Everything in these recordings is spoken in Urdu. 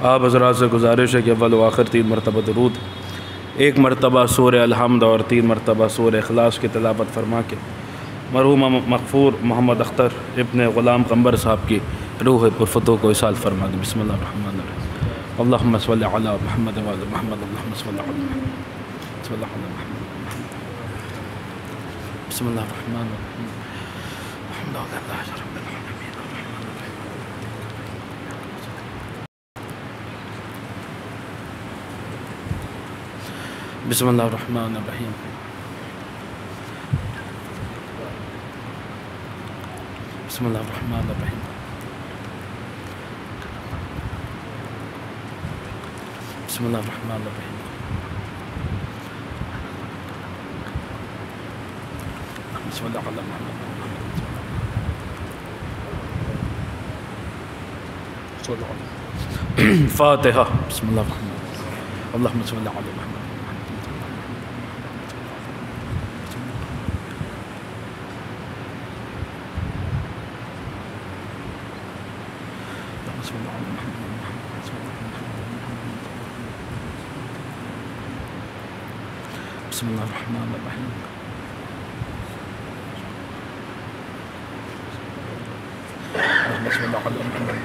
آپ حضرات سے گزارش ہے کہ اول و آخر 3 مرتبہ درود، 1 مرتبہ سورہ الحمد اور 3 مرتبہ سورہ اخلاص کی تلاوت فرما کے مرحوم مغفور محمد اختر ابن غلام قمبر صاحب کی روح پرفتوح کو اصال فرما دیں۔ بسم اللہ الرحمن الرحیم، اللہم صلی علی محمد وعلی محمد، اللہم صلی علی محمد صلی اللہ علی محمد، بسم اللہ الرحمن الرحیم، الحمد للہ رب العالمین، بسم اللہ الرحمن الرحیم، بسم اللہ الرحمن الرحیم، بسم اللہ الرحمن الرحیم، بسم اللہ علی محمد فاتحہ۔ بسم اللہ الرحمن الرحیم، اللہم صلی علی محمد، بسم اللہ الرحمن الرحیم، اللہم صلی علی محمد،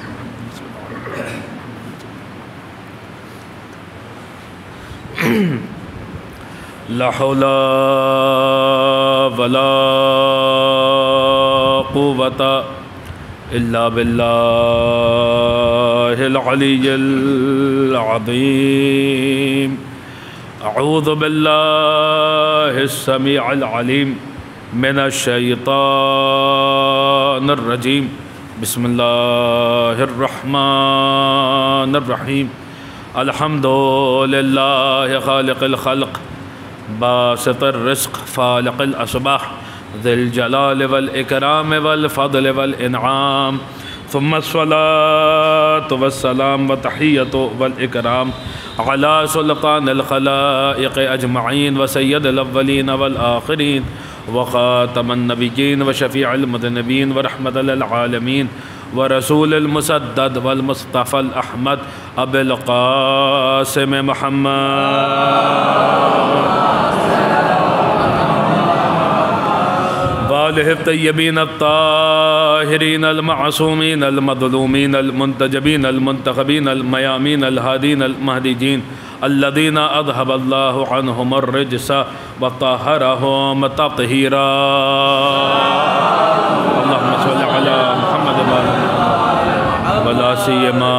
لا حول ولا قوة الا باللہ العلی العظیم، اعوذ باللہ السمیع العلیم من الشیطان الرجیم، بسم اللہ الرحمن الرحیم، الحمد للہ خالق الخلق باسط الرزق فالق الاسباح ذی الجلال والاکرام والفضل والانعام، ثم الصلاة والسلام وتحیۃ والاکرام علی سلطان الخلائق اجمعین وسید الاولین والآخرین وخاتم النبیین وشفیع المذنبین ورحمۃ للعالمین ورسول المسدد والمصطفى الأحمد ابی القاسم محمد وآلہ الطیبین الطاہرین المعصومین المظلومین المنتجبین المنتخبین المیامین الہادین المہدیین الذین اذهب اللہ عنہم الرجس وطہرہم تطہیرا، اللہم صلی علی محمد ولا سیما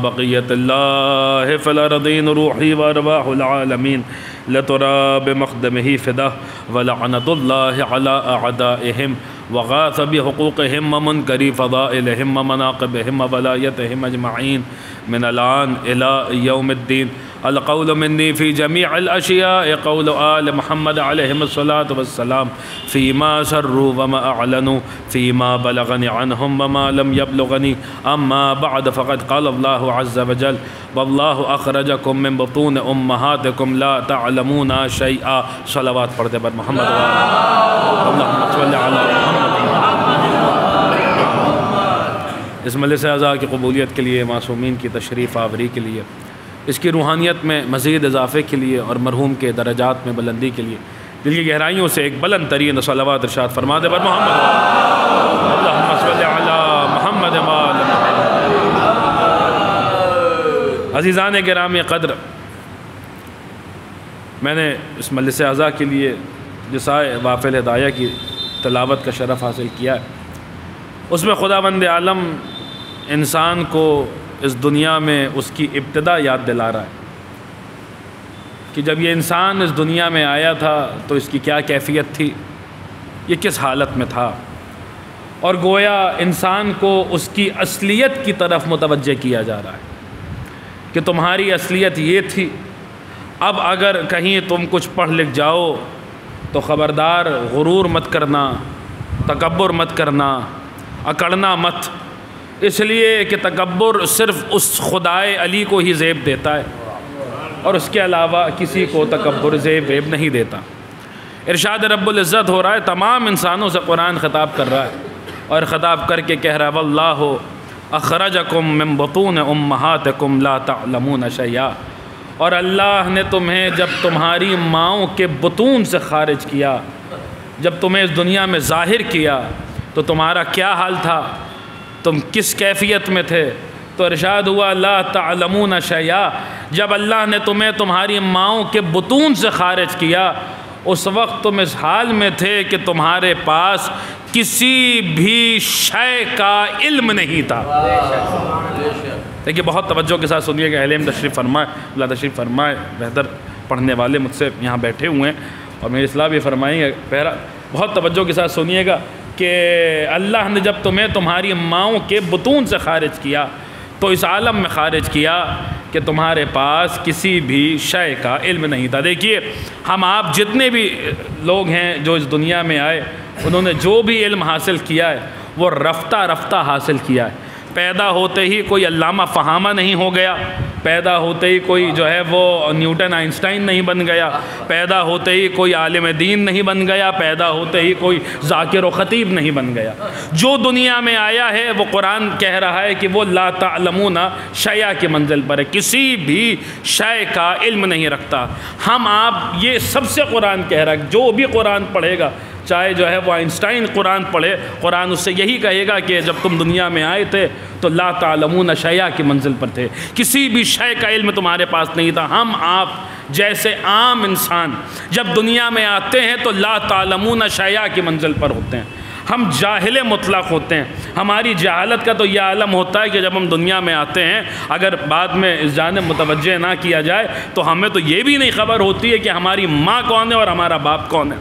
بقیت اللہ فی الارضین، روحی وارواح العالمین لتراب مقدمہ فدہ، ولعنت اللہ علی اعدائہم وغاث بحقوقہم ومنکری فضائلہم ومناقبہم وولایتہم اجمعین من الآن الى یوم الدین۔ القول منی فی جمیع الاشیاء قول آل محمد علیہم الصلاة والسلام فیما سروا وما اعلنوا فیما بلغنی عنہم وما لم یبلغنی، اما بعد فقد قال اللہ عز وجل واللہ اخرجکم من بطون امہاتکم لا تعلمون شیئا، صلوات پڑھتے پر محمد اللہم صلی علی محمد۔ اس مجلس اعزاء کی قبولیت کے لیے، معصومین کی تشریف آوری کے لیے، اس کی روحانیت میں مزید اضافے کے لیے اور مرحوم کے درجات میں بلندی کے لیے دل کی گہرائیوں سے ایک بلند ترین صلوات ارشاد فرما دے بر محمد، اللہم صلی علی محمد وآل محمد۔ عزیزان گرامی قدر، میں نے اس مجلس اعزاء کے لیے جسائے وافل ہدایہ کی تلاوت کا شرف حاصل کیا ہے، اس میں خداوند عالم انسان کو اس دنیا میں اس کی ابتدا یاد دلا رہا ہے کہ جب یہ انسان اس دنیا میں آیا تھا تو اس کی کیا کیفیت تھی، یہ کس حالت میں تھا، اور گویا انسان کو اس کی اصلیت کی طرف متوجہ کیا جا رہا ہے کہ تمہاری اصلیت یہ تھی، اب اگر کہیں تم کچھ پڑھ لکھ جاؤ تو خبردار غرور مت کرنا، تکبر مت کرنا، اکڑنا مت، اس لیے کہ تکبر صرف اس خدائے علی کو ہی زیب دیتا ہے اور اس کے علاوہ کسی کو تکبر زیب نہیں دیتا۔ ارشاد رب العزت ہو رہا ہے، تمام انسانوں سے قرآن خطاب کر رہا ہے اور خطاب کر کے کہہ رہا ہے واللہ اخرجکم من بطون امہاتکم لا تعلمون شیئا، اور اللہ نے تمہیں جب تمہاری ماؤں کے بطون سے خارج کیا، جب تمہیں اس دنیا میں ظاہر کیا تو تمہارا کیا حال تھا، تم کس کیفیت میں تھے؟ تو ارشاد ہوا لا تعلمون شیئا، جب اللہ نے تمہیں تمہاری ماؤں کے بطون سے خارج کیا اس وقت تم اس حال میں تھے کہ تمہارے پاس کسی بھی شے کا علم نہیں تھا۔ دیکھیے بہت توجہ کے ساتھ سنیے گا، علم تشریف فرمائے، اللہ تشریف فرمائے، بہتر پڑھنے والے مجھ سے یہاں بیٹھے ہوئے ہیں اور میری اصلاح بھی فرمائیں گے۔ پہلا بہت توجہ کے ساتھ سنیے گا کہ اللہ نے جب تمہیں تمہاری ماؤں کے بطون سے خارج کیا تو اس عالم میں خارج کیا کہ تمہارے پاس کسی بھی شے کا علم نہیں تھا۔ دیکھیے ہم آپ جتنے بھی لوگ ہیں جو اس دنیا میں آئے، انہوں نے جو بھی علم حاصل کیا ہے وہ رفتہ رفتہ حاصل کیا ہے۔ پیدا ہوتے ہی کوئی علامہ فہامہ نہیں ہو گیا، پیدا ہوتے ہی کوئی جو ہے وہ نیوٹن آئنسٹائن نہیں بن گیا، پیدا ہوتے ہی کوئی عالم دین نہیں بن گیا، پیدا ہوتے ہی کوئی ذاکر و خطیب نہیں بن گیا۔ جو دنیا میں آیا ہے وہ قرآن کہہ رہا ہے کہ وہ لا تعلمون شیئا کی منزل پر ہے، کسی بھی شے کا علم نہیں رکھتا۔ ہم آپ یہ سب سے قرآن کہہ رہا ہے، جو بھی قرآن پڑھے گا، چاہے جو ہے وہ آئنسٹائن قرآن پڑھے، قرآن اس سے یہی کہے گا کہ جب تم دنیا میں آئے تھے تو لا تعلمون شیئا کی منزل پر تھے، کسی بھی شے کا علم تمہارے پاس نہیں تھا۔ ہم آپ جیسے عام انسان جب دنیا میں آتے ہیں تو لا تعلمون شیئا کی منزل پر ہوتے ہیں، ہم جاہل مطلق ہوتے ہیں۔ ہماری جہالت کا تو یہ عالم ہوتا ہے کہ جب ہم دنیا میں آتے ہیں اگر بعد میں اس جانب متوجہ نہ کیا جائے تو ہمیں تو یہ بھی نہیں خبر ہوتی ہے کہ ہماری ماں کون ہے اور ہمارا باپ کون ہے،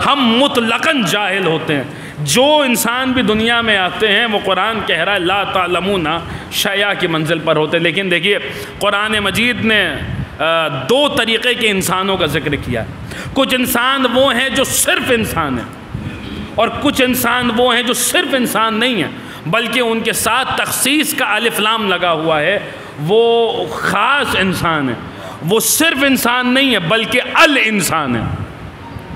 ہم مطلقاً جاہل ہوتے ہیں۔ جو انسان بھی دنیا میں آتے ہیں وہ قرآن کہہ رہا ہے لا تعلمون شیئا کی منزل پر ہوتے ہیں۔ لیکن دیکھیے قرآن مجید نے دو طریقے کے انسانوں کا ذکر کیا ہے۔ کچھ انسان وہ ہیں جو صرف انسان ہیں اور کچھ انسان وہ ہیں جو صرف انسان نہیں ہیں بلکہ ان کے ساتھ تخصیص کا الف لام لگا ہوا ہے، وہ خاص انسان ہے، وہ صرف انسان نہیں ہے بلکہ الانسان ہے۔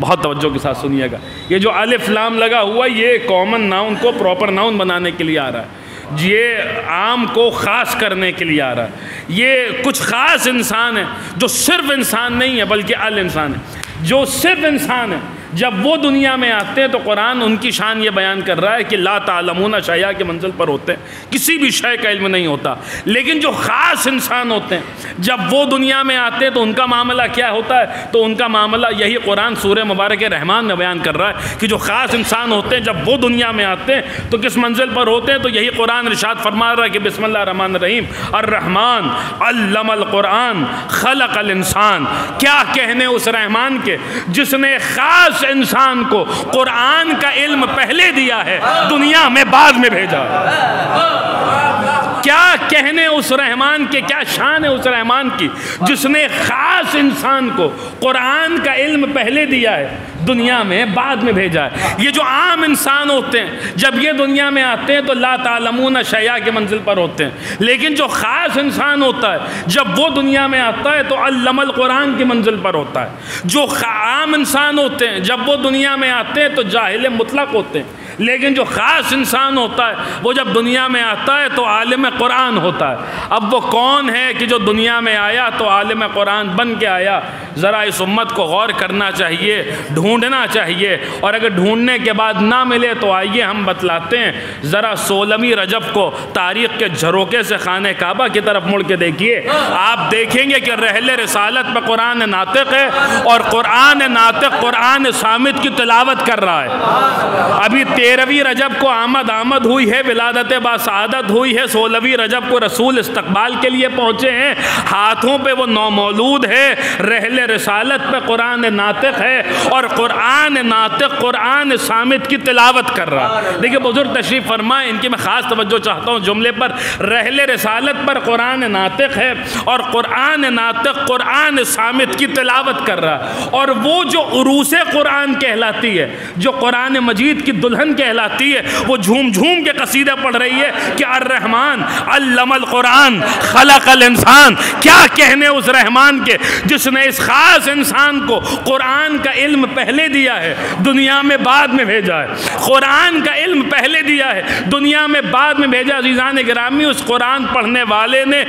بہت توجہ کے ساتھ سنیے گا، یہ جو الف لام لگا ہوا یہ کامن ناؤن کو پراپر ناؤن بنانے کے لیے آ رہا ہے، یہ عام کو خاص کرنے کے لیے آ رہا ہے۔ یہ کچھ خاص انسان ہیں جو صرف انسان نہیں ہے بلکہ الانسان ہے۔ جو صرف انسان ہے جب وہ دنیا میں آتے ہیں تو قرآن ان کی شان یہ بیان کر رہا ہے کہ لا تعلمون شیئا کی منزل پر ہوتے ہیں، کسی بھی شے کا علم نہیں ہوتا۔ لیکن جو خاص انسان ہوتے ہیں جب وہ دنیا میں آتے ہیں تو ان کا معاملہ کیا ہوتا ہے؟ تو ان کا معاملہ یہی قرآن سورہ مبارک رحمان میں بیان کر رہا ہے کہ جو خاص انسان ہوتے ہیں جب وہ دنیا میں آتے ہیں تو کس منزل پر ہوتے ہیں؟ تو یہی قرآن ارشاد فرما رہا ہے کہ بسم اللہ الرحمن الرحیم الرحمن علم القرآن خلق الانسان۔ کیا کہنے اس رحمان کے جس نے خاص انسان کو قرآن کا علم پہلے دیا ہے، دنیا میں بعد میں بھیجا ہے۔ کیا کہنے اس رحمان کے، کیا شان ہے اس رحمان کی جس نے خاص انسان کو قرآن کا علم پہلے دیا ہے، دنیا میں بعد میں بھیجا ہے۔ یہ جو عام انسان ہوتے ہیں جب یہ دنیا میں آتے ہیں تو لا تعلمون شیئا کی منزل پر ہوتے ہیں، لیکن جو خاص انسان ہوتا ہے جب وہ دنیا میں آتا ہے تو علم القرآن کی منزل پر ہوتا ہے۔ جو عام انسان ہوتے ہیں جب وہ دنیا میں آتے ہیں تو جاہل مطلق ہوتے ہیں، لیکن جو خاص انسان ہوتا ہے وہ جب دنیا میں آتا ہے تو عالم قرآن ہوتا ہے۔ اب وہ کون ہے کہ جو دنیا میں آیا تو عالم قرآن بن کے آیا؟ ذرا اس امت کو غور کرنا چاہیے، ڈھونڈنا چاہیے، اور اگر ڈھونڈنے کے بعد نہ ملے تو آئیے ہم بتلاتے ہیں۔ ذرا 16ویں رجب کو تاریخ کے جھروکے سے خانہ کعبہ کی طرف مڑ کے دیکھیے، آپ دیکھیں گے کہ رحل رسالت میں قرآن ناطق ہے اور قرآن ناطق قرآن صامت کی تلاوت کر رہا ہے۔ ابھی 13ویں رجب کو آمد ہوئی ہے، ولادت باسعادت ہوئی ہے، 16ویں رجب کو رسول استقبال کے لیے پہنچے ہیں، ہاتھوں پہ وہ نومولود ہے، رحل رسالت پہ قرآن ناطق ہے اور قرآن ناطق قرآن صامت کی تلاوت کر رہا ہے۔ دیکھیں بزرگ تشریف فرمائیں، ان کی میں خاص توجہ چاہتا ہوں جملے پر، رحل رسالت پر قرآن ناطق ہے اور قرآن ناطق قرآن صامت کی تلاوت کر رہا ہے، اور وہ جو عروس قرآن کہلاتی ہے، جو قرآن مجید کی دلہن کہلاتی ہے، وہ جھوم جھوم کے قصیدہ پڑھ رہی ہے کہ الرحمن علم القرآن خلق الانسان۔ کیا کہنے اس رحمان کے جس نے اس خاص انسان کو قرآن کا علم پہلے دیا ہے، دنیا میں بعد میں بھیجا ہے۔ قرآن کا علم پہلے دیا ہے، دنیا میں بعد میں بھیجا۔ عزیزان گرامی، اس قرآن پڑھنے والے نے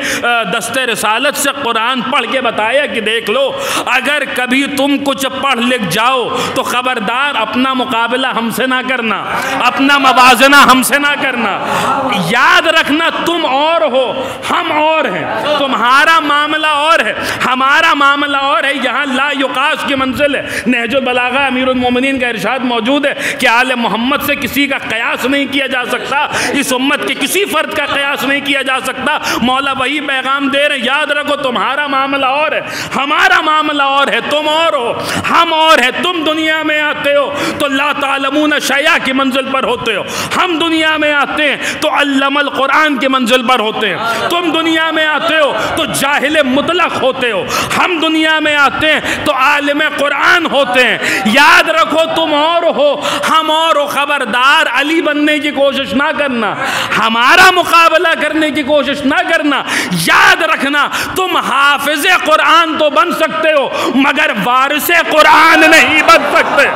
دستِ رسالت سے قرآن پڑھ کے بتایا کہ دیکھ لو، اگر کبھی تم کچھ پڑھ لکھ جاؤ تو خبردار اپنا مقابلہ ہم سے نہ کرنا، اپنا موازنہ ہم سے نہ کرنا۔ یاد رکھنا تم اور ہو، ہم اور ہیں، تمہارا معاملہ اور ہے، ہمارا معاملہ اور ہے۔ یہاں لا یقاس کی منزل ہے۔ نہج البلاغہ امیر المومنین کا ارشاد موجود ہے کہ آل محمد سے کسی کا قیاس نہیں کیا جا سکتا، اس امت کے کسی فرد کا قیاس نہیں کیا جا سکتا۔ مولا وہی پیغام دے رہے، یاد رکھو تمہارا معاملہ اور ہے، ہمارا معاملہ اور ہے، تم اور ہو، ہم اور ہے۔ تم دنیا میں آتے ہو تو لا تعلمون شیئا کی منزل پر ہوتے ہو، ہم دنیا میں آتے ہیں تو علم القرآن کی منزل پر ہوتے ہیں۔ تم دنیا میں آتے ہو تو جاہل مطلق ہوتے ہو، ہم دنیا میں آتے ہیں تو عالم قرآن ہوتے ہیں۔ یاد رکھو تم اور ہو، ہم اور ہو۔ خبردار علی بننے کی کوشش نہ کرنا، ہمارا مقابلہ کرنے کی کوشش نہ کرنا۔ یاد رکھنا تم حافظ قرآن تو بن سکتے ہو مگر وارث قرآن نہیں بن سکتے۔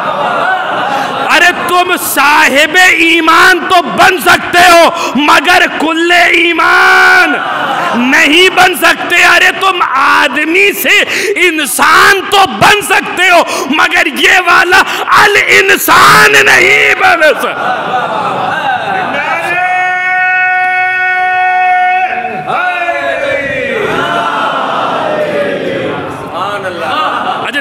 ارے تم صاحب ایمان تو بن سکتے ہو مگر کل ایمان نہیں بن سکتے۔ ارے تم آدمی سے انسان تو بن سکتے ہو مگر یہ والا الانسان نہیں بن سکتے۔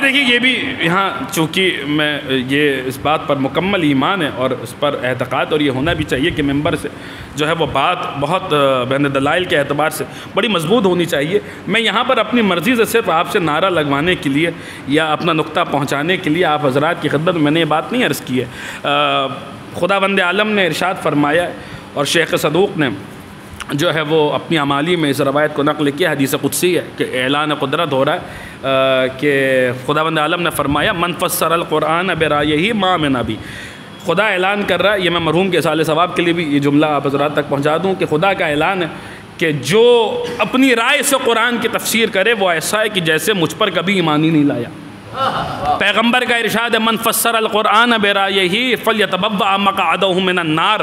دیکھیے یہ بھی یہاں چونکہ میں یہ اس بات پر مکمل ایمان ہے اور اس پر اعتقاد، اور یہ ہونا بھی چاہیے کہ ممبر سے جو ہے وہ بات بہت بین دلائل کے اعتبار سے بڑی مضبوط ہونی چاہیے۔ میں یہاں پر اپنی مرضی سے صرف آپ سے نعرہ لگوانے کے لیے یا اپنا نقطہ پہنچانے کے لیے آپ حضرات کی خدمت میں نے یہ بات نہیں عرض کی ہے۔ خداوند عالم نے ارشاد فرمایا اور شیخ صدوق نے جو ہے وہ اپنی اعمالی میں اس روایت کو نقل کیا، حدیث قدسی ہے کہ اعلان قدرت ہو رہا ہے کہ خداوند عالم نے فرمایا من فسر القرآن برایہ ما من نبی۔ خدا اعلان کر رہا ہے، یہ میں مرحوم کے اصال ثواب کے لیے بھی یہ جملہ آپ حضرات تک پہنچا دوں کہ خدا کا اعلان ہے کہ جو اپنی رائے سے قرآن کی تفسیر کرے وہ ایسا ہے کہ جیسے مجھ پر کبھی ایمان ہی نہیں لایا۔ پیغمبر کا ارشاد ہے من فسر القرآن برایہ فلیتبوأ مقعدہ من النار۔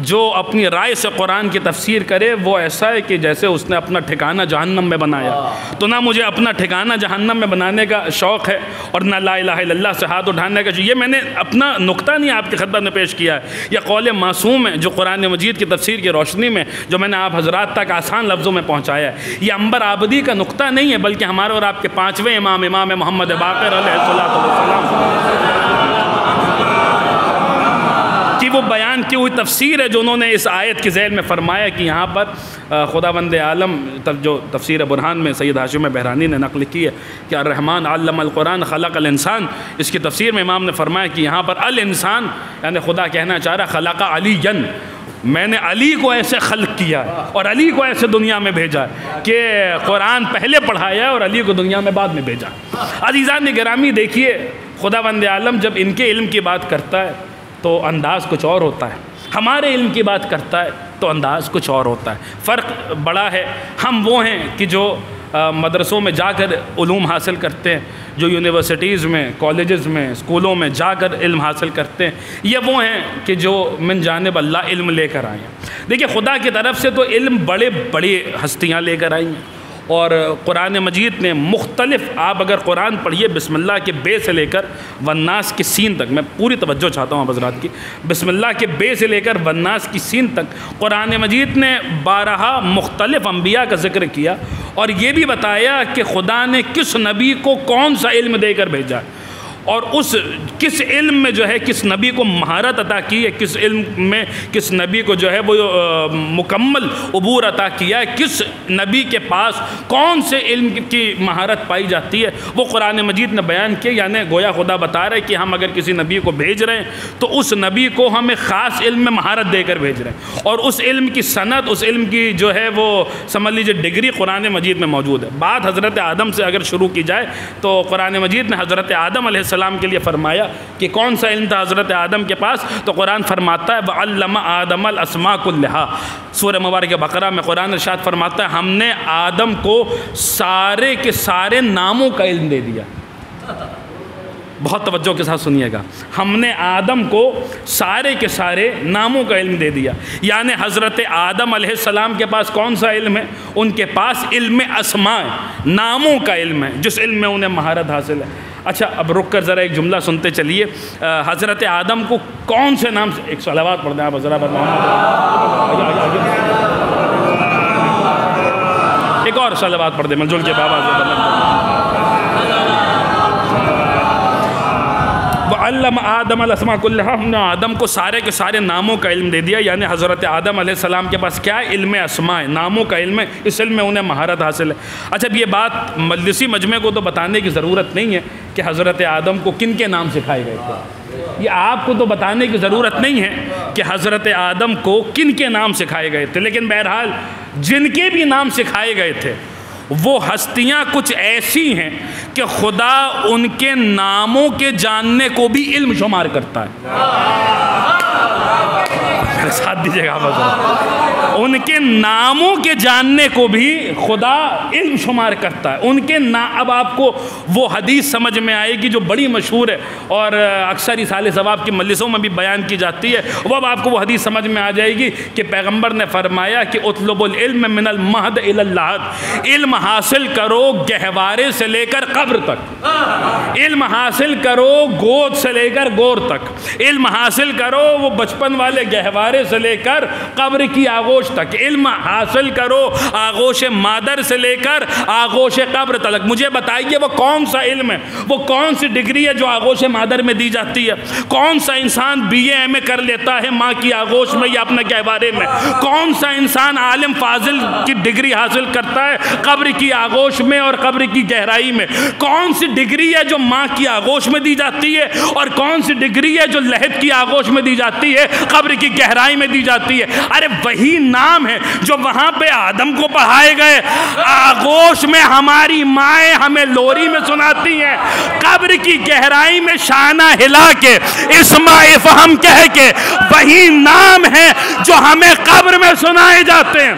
جو اپنی رائے سے قرآن کی تفسیر کرے وہ ایسا ہے کہ جیسے اس نے اپنا ٹھکانہ جہنم میں بنایا۔ تو نہ مجھے اپنا ٹھکانہ جہنم میں بنانے کا شوق ہے اور نہ لا الہ الا اللہ سے ہاتھ اٹھانے کا۔ یہ میں نے اپنا نقطہ نہیں آپ کی خدمت میں پیش کیا ہے، یہ قول معصوم ہے جو قرآن مجید کی تفسیر کی روشنی میں جو میں نے آپ حضرات تک آسان لفظوں میں پہنچایا ہے۔ یہ عنبر عابدی کا نقطہ نہیں ہے بلکہ ہمارے اور آپ کے پانچویں امام محمد باقر علیہ السلام کی وہ بیان کی ہوئی تفسیر ہے جو انہوں نے اس آیت کی ذیل میں فرمایا کہ یہاں پر خداوند عالم جو تفسیر برہان میں سید ہاشم بہرانی نے نقل کی ہے کہ الرحمن علم القرآن خلق الانسان، اس کی تفسیر میں امام نے فرمایا کہ یہاں پر الانسان یعنی خدا کہنا چاہ رہا خلق علیًا، میں نے علی کو ایسے خلق کیا اور علی کو ایسے دنیا میں بھیجا کہ قرآن پہلے پڑھایا اور علی کو دنیا میں بعد میں بھیجا۔ عزیزان گرامی دیکھیے خداوند عالم جب ان کے علم کی بات کرتا ہے تو انداز کچھ اور ہوتا ہے، ہمارے علم کی بات کرتا ہے تو انداز کچھ اور ہوتا ہے، فرق بڑا ہے۔ ہم وہ ہیں کہ جو مدرسوں میں جا کر علوم حاصل کرتے ہیں، جو یونیورسٹیز میں، کالجز میں، اسکولوں میں جا کر علم حاصل کرتے ہیں، یہ وہ ہیں کہ جو من جانب اللہ علم لے کر آئے ہیں۔ دیکھیے خدا کی طرف سے تو علم بڑے بڑی ہستیاں لے کر آئی ہیں اور قرآن مجید نے مختلف، آپ اگر قرآن پڑھیے بسم اللہ کے بے سے لے کر والناس کی سین تک، میں پوری توجہ چاہتا ہوں حضرات کی، بسم اللہ کے بے سے لے کر والناس کی سین تک قرآن مجید نے 12 مختلف انبیاء کا ذکر کیا اور یہ بھی بتایا کہ خدا نے کس نبی کو کون سا علم دے کر بھیجا اور اس کس علم میں جو ہے کس نبی کو مہارت عطا کی ہے، کس علم میں کس نبی کو جو ہے وہ مکمل عبور عطا کیا ہے، کس نبی کے پاس کون سے علم کی مہارت پائی جاتی ہے، وہ قرآن مجید نے بیان کیا۔ یعنی گویا خدا بتا رہا ہے کہ ہم اگر کسی نبی کو بھیج رہے ہیں تو اس نبی کو ہمیں خاص علم میں مہارت دے کر بھیج رہے ہیں اور اس علم کی سند، اس علم کی جو ہے وہ سمجھ لیجیے ڈگری قرآن مجید میں موجود ہے۔ بات حضرت آدم سے اگر شروع کی جائے تو قرآن مجید نے حضرت آدم علیہ السلام کے لیے فرمایا کہ کون سا علم تھا حضرت آدم کے پاس، تو قرآن فرماتا ہے وَعَلَّمَ آدَمَ الْأَسْمَاءَ كُلَّهَا۔ سورہ مبارکہ بقرہ میں قرآن ارشاد فرماتا ہے ہم نے آدم کو سارے کے سارے ناموں کا علم دے دیا۔ بہت توجہ کے ساتھ سنیے گا، ہم نے آدم کو سارے کے سارے ناموں کا علم دے دیا، یعنی حضرت آدم علیہ السلام کے پاس کون سا علم ہے؟ ان کے پاس علم اسماء، ناموں کا علم ہے، جس علم میں انہیں مہارت حاصل ہے۔ اچھا اب رک کر ذرا ایک جملہ سنتے چلیے، حضرت آدم کو کون سے نام سے، ایک صلوات پڑھ دیں آپ حضرت، ایک اور صلوات پڑھ دیں مل جل کے بابا، وَعَلَّمَ آدَمَ الْأَسْمَاءَ كُلَّهَا، ہم نے آدم کو سارے کے سارے ناموں کا علم دے دیا، یعنی حضرت آدم علیہ السلام کے پاس کیا ہے؟ علم اسماء، ناموں کا علم ہے، اس علم میں انہیں مہارت حاصل ہے۔ اچھا اب یہ بات مجلسی مجمع کو تو بتانے کی ضرورت نہیں ہے کہ حضرت آدم کو کن کے نام سکھائے گئے تھے، یہ آپ کو تو بتانے کی ضرورت نہیں ہے کہ حضرت آدم کو کن کے نام سکھائے گئے تھے، لیکن بہرحال جن کے بھی نام سکھائے گئے تھے وہ ہستیاں کچھ ایسی ہیں کہ خدا ان کے ناموں کے جاننے کو بھی علم شمار کرتا ہے۔ میرے ساتھ دیجیے گا، ان کے ناموں کے جاننے کو بھی خدا علم شمار کرتا ہے، ان کے اب آپ کو وہ حدیث سمجھ میں آئے گی جو بڑی مشہور ہے اور اکثر اصحاء ثواب کی مجلسوں میں بھی بیان کی جاتی ہے، وہ اب آپ کو وہ حدیث سمجھ میں آ جائے گی کہ پیغمبر نے فرمایا کہ اطلب العلم من المہد الی اللحد، علم حاصل کرو گہوارے سے لے کر قبر تک، علم حاصل کرو گود سے لے کر گور تک، علم حاصل کرو وہ بچپن والے گہوارے سے لے کر قبر کی آغوش تک، علم حاصل کرو آغوش مادر سے لے کر آغوش قبر تک۔ مجھے بتائیے وہ کون سا علم ہے، وہ کون سی ڈگری ہے جو آغوش مادر میں دی جاتی ہے؟ کون سا انسان BA کر لیتا ہے ماں کی آغوش میں یا اپنے گہوارے میں؟ کون سا انسان عالم فاضل کی ڈگری حاصل کرتا ہے قبر کی آغوش میں اور قبر کی گہرائی میں؟ کون سی ڈگری ہے جو ماں کی آغوش میں دی جاتی ہے اور کون سی ڈگری ہے جو لحد کی آغوش میں دی جاتی ہے، قبر کی گہرائی میں دی جاتی ہے؟ ارے وہی نام ہے جو وہاں پہ آدم کو پڑھائے گئے، آغوش میں ہماری مائیں ہمیں لوری میں سناتی ہیں، قبر کی گہرائی میں شانہ ہلا کے اسماء افہم کہہ کے وہی نام ہے جو ہمیں قبر میں سنائے جاتے ہیں،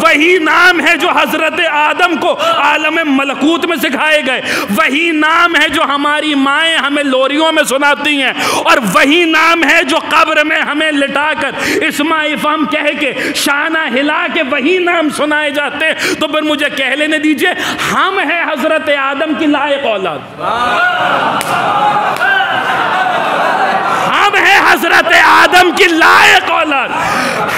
وہی نام ہے جو حضرت آدم کو عالم ملکوت میں سکھائے گئے، وہی نام ہے جو ہماری مائیں ہمیں لوریوں میں سناتی ہیں، اور وہی نام ہے جو قبر میں ہمیں لٹا کر اسماء افہم کہہ کے شانہ ہلا کے وہی نام سنائے جاتے ہیں۔ تو پھر مجھے کہہ لینے دیجئے ہم ہیں حضرت آدم کی لائق اولاد، ہم ہیں حضرت آدم کی لائق اولاد،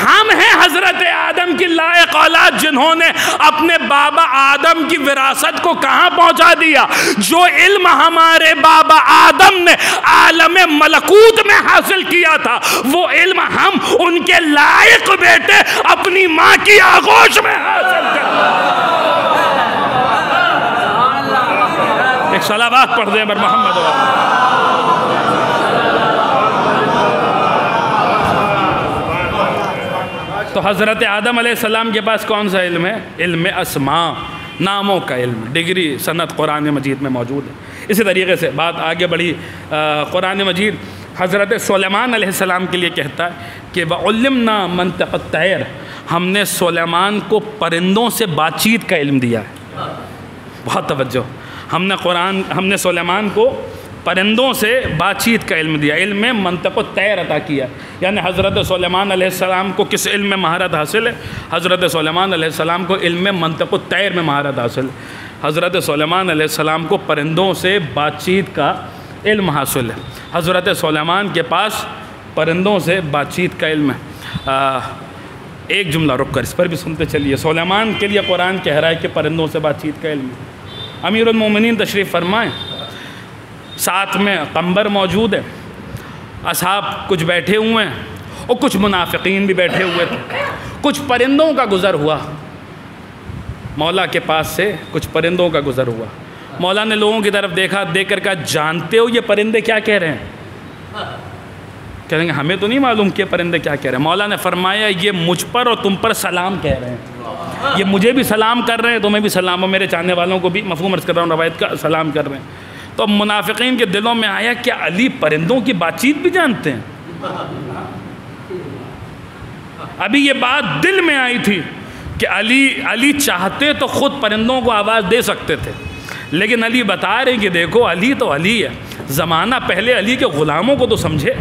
ہم ہیں حضرت آدم کی لائق اولاد جنہوں نے اپنے بابا آدم کی وراثت کو کہاں پہنچا دیا؟ جو علم ہمارے بابا آدم نے عالم ملکوت میں حاصل کیا تھا وہ علم ہم ان کے لائق بیٹے اپنی ماں کی آغوش میں حاصل کرتے ہیں۔ ایک صلوات پڑھ دیں بر محمد۔ تو حضرت آدم علیہ السلام کے پاس کون سا علم ہے؟ علم اسماء، ناموں کا علم، ڈگری سند قرآن مجید میں موجود ہے۔ اسی طریقے سے بات آگے بڑھی، قرآن مجید حضرت سلیمان علیہ السلام کے لیے کہتا ہے کہ وَعُلِّمْنَا مَنْطِقَ الطَّيْرِ، ہم نے سلیمان کو پرندوں سے بات چیت کا علم دیا ہے۔ بہت توجہ، ہم نے سلیمان کو پرندوں سے بات چیت کا علم دیا، علم میں منطق الطیر عطا کیا، یعنی حضرت سلیمان علیہ السلام کو کس علم میں مہارت حاصل ہے؟ حضرت سلیمان علیہ السلام کو علم میں منطق الطیر میں مہارت حاصل ہے۔ حضرت سلیمان علیہ السلام کو پرندوں سے بات چیت کا علم حاصل ہے، حضرت سلیمان کے پاس پرندوں سے بات چیت کا علم ہے۔ ایک جملہ رک کر اس پر بھی سنتے چلیے، سلیمان کے لیے قرآن کہہ رہا ہے کہ پرندوں سے بات چیت کا علم ہے۔ امیر المومنین تشریف فرمائیں، ساتھ میں قمبر موجود ہے، اصحاب کچھ بیٹھے ہوئے ہیں اور کچھ منافقین بھی بیٹھے ہوئے تھے، کچھ پرندوں کا گزر ہوا، مولا کے پاس سے کچھ پرندوں کا گزر ہوا، مولا نے لوگوں کی طرف دیکھا، دیکھ کر کہا جانتے ہو یہ پرندے کیا کہہ رہے ہیں؟ کہہ رہے ہیں ہمیں تو نہیں معلوم کہ پرندے کیا کہہ رہے ہیں۔ مولا نے فرمایا یہ مجھ پر اور تم پر سلام کہہ رہے ہیں، یہ مجھے بھی سلام کر رہے ہیں، تمہیں بھی سلام، اور میرے چاہنے والوں کو بھی، مفہوم عرض کر رہا ہوں روایت کا، سلام کر رہے ہیں۔ تو منافقین کے دلوں میں آیا کیا علی پرندوں کی بات چیت بھی جانتے ہیں؟ ابھی یہ بات دل میں آئی تھی کہ علی چاہتے تو خود پرندوں کو آواز دے سکتے تھے، لیکن علی بتا رہے کہ دیکھو علی تو علی ہے، زمانہ پہلے علی کے غلاموں کو تو سمجھے.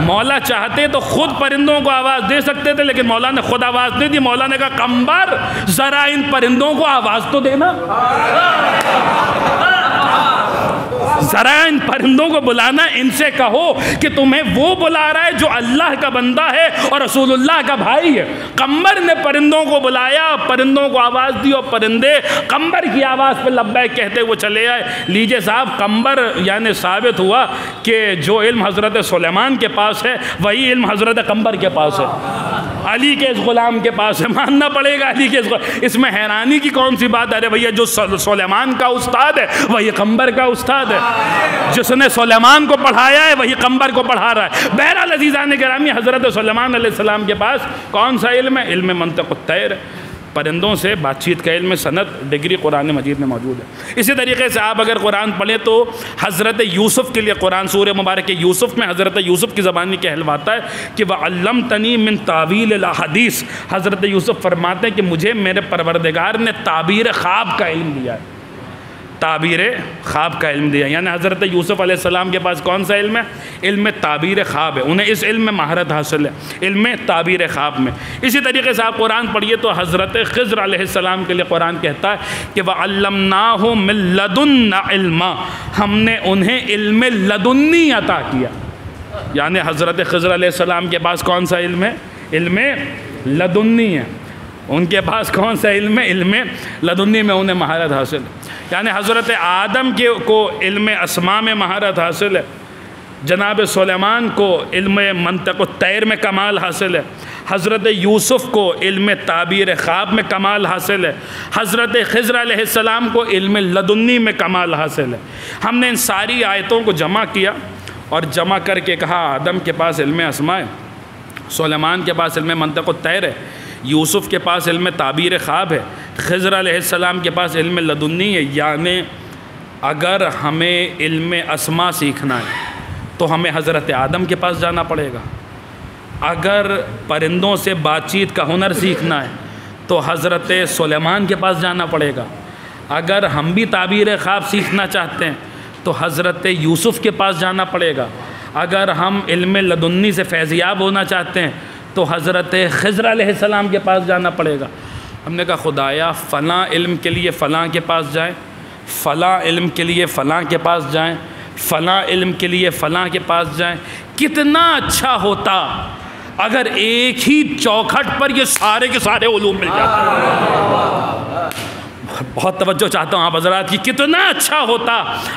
مولا چاہتے تو خود پرندوں کو آواز دے سکتے تھے، لیکن مولا نے خود آواز نہیں دی. مولا نے کہا قمبر ذرا ان پرندوں کو آواز تو دینا، ذرا ان پرندوں کو بلانا، ان سے کہو کہ تمہیں وہ بلا رہا ہے جو اللہ کا بندہ ہے اور رسول اللہ کا بھائی ہے. قمبر نے پرندوں کو بلایا، پرندوں کو آواز دی اور پرندے قمبر کی آواز پہ لبیک کہتے وہ چلے آئے. لیجئے صاحب، قمبر یعنی ثابت ہوا کہ جو علم حضرت سلیمان کے پاس ہے وہی علم حضرت قمبر کے پاس ہے، علی کے اس غلام کے پاس ہے. ماننا پڑے گا علی کے اس میں حیرانی کی کون سی بات ہے؟ ارے بھیا، جو سلیمان کا استاد ہے وہی قمبر کا استاد ہے، جس نے سلیمان کو پڑھایا ہے وہی قمبر کو پڑھا رہا ہے. بہرحال عزیزان گرامی، حضرت سلیمان علیہ السلام کے پاس کون سا علم ہے؟ علم منطق الطیر، پرندوں سے بات چیت کا علم. سند ڈگری قرآن مجید میں موجود ہے. اسی طریقے سے آپ اگر قرآن پڑھیں تو حضرت یوسف کے لیے قرآن سورہ مبارک یوسف میں حضرت یوسف کی زبانی کہلواتا ہے کہ وَعَلَّمْتَنِي مِن تَعْوِيلِ الْأَحَادِيثِ. حضرت یوسف فرماتے ہیں کہ مجھے میرے پروردگار نے تعبیر خواب کا علم دیا ہے، تعبیر خواب کا علم دیا. یعنی حضرت یوسف علیہ السلام کے پاس کون سا علم ہے؟ علم تعبیر خواب ہے. انہیں اس علم میں مہارت حاصل ہے، علم تعبیر خواب میں. اسی طریقے سے آپ قرآن پڑھیے تو حضرت خضر علیہ السلام کے لیے قرآن کہتا ہے کہ وَعَلَّمْنَاهُ مِن لَدُنَّا عِلْمًا. ہم نے انہیں علم لدنی عطا کیا. یعنی حضرت خضر علیہ السلام کے پاس کون سا علم ہے؟ علم لدنی ہے. ان کے پاس کون سا علم ہے؟ علم لدنی میں انہیں مہارت حاصل ہے. یعنی حضرت آدم کو علم اسماء میں مہارت حاصل ہے، جناب سلیمان کو علم منطق الطیر میں کمال حاصل ہے، حضرت یوسف کو علم تعبیر خواب میں کمال حاصل ہے، حضرت خضر علیہ السلام کو علم لدنی میں کمال حاصل ہے. ہم نے ان ساری آیتوں کو جمع کیا اور جمع کر کے کہا آدم کے پاس علم اسماء ہے، سلیمان کے پاس علم منطق الطیر ہے، یوسف کے پاس علم تعبیر خواب ہے، خضر علیہ السلام کے پاس علم لدنی ہے. یعنی اگر ہمیں علم اسماء سیکھنا ہے تو ہمیں حضرت آدم کے پاس جانا پڑے گا. اگر پرندوں سے بات چیت کا ہنر سیکھنا ہے تو حضرت سلیمان کے پاس جانا پڑے گا. اگر ہم بھی تعبیر خواب سیکھنا چاہتے ہیں تو حضرت یوسف کے پاس جانا پڑے گا. اگر ہم علم لدنی سے فیضیاب ہونا چاہتے ہیں تو حضرت خضر علیہ السلام کے پاس جانا پڑے گا. ہم نے کہا خدایا فلاں علم کے لیے فلاں کے پاس جائیں، فلاں علم کے لیے فلاں کے پاس جائیں، فلاں علم کے لیے فلاں کے پاس جائیں. کتنا اچھا ہوتا اگر ایک ہی چوکھٹ پر یہ سارے کے سارے علوم مل جاتے. بہت توجہ چاہتا ہوں آپ حضرات کی. کتنا اچھا ہوتا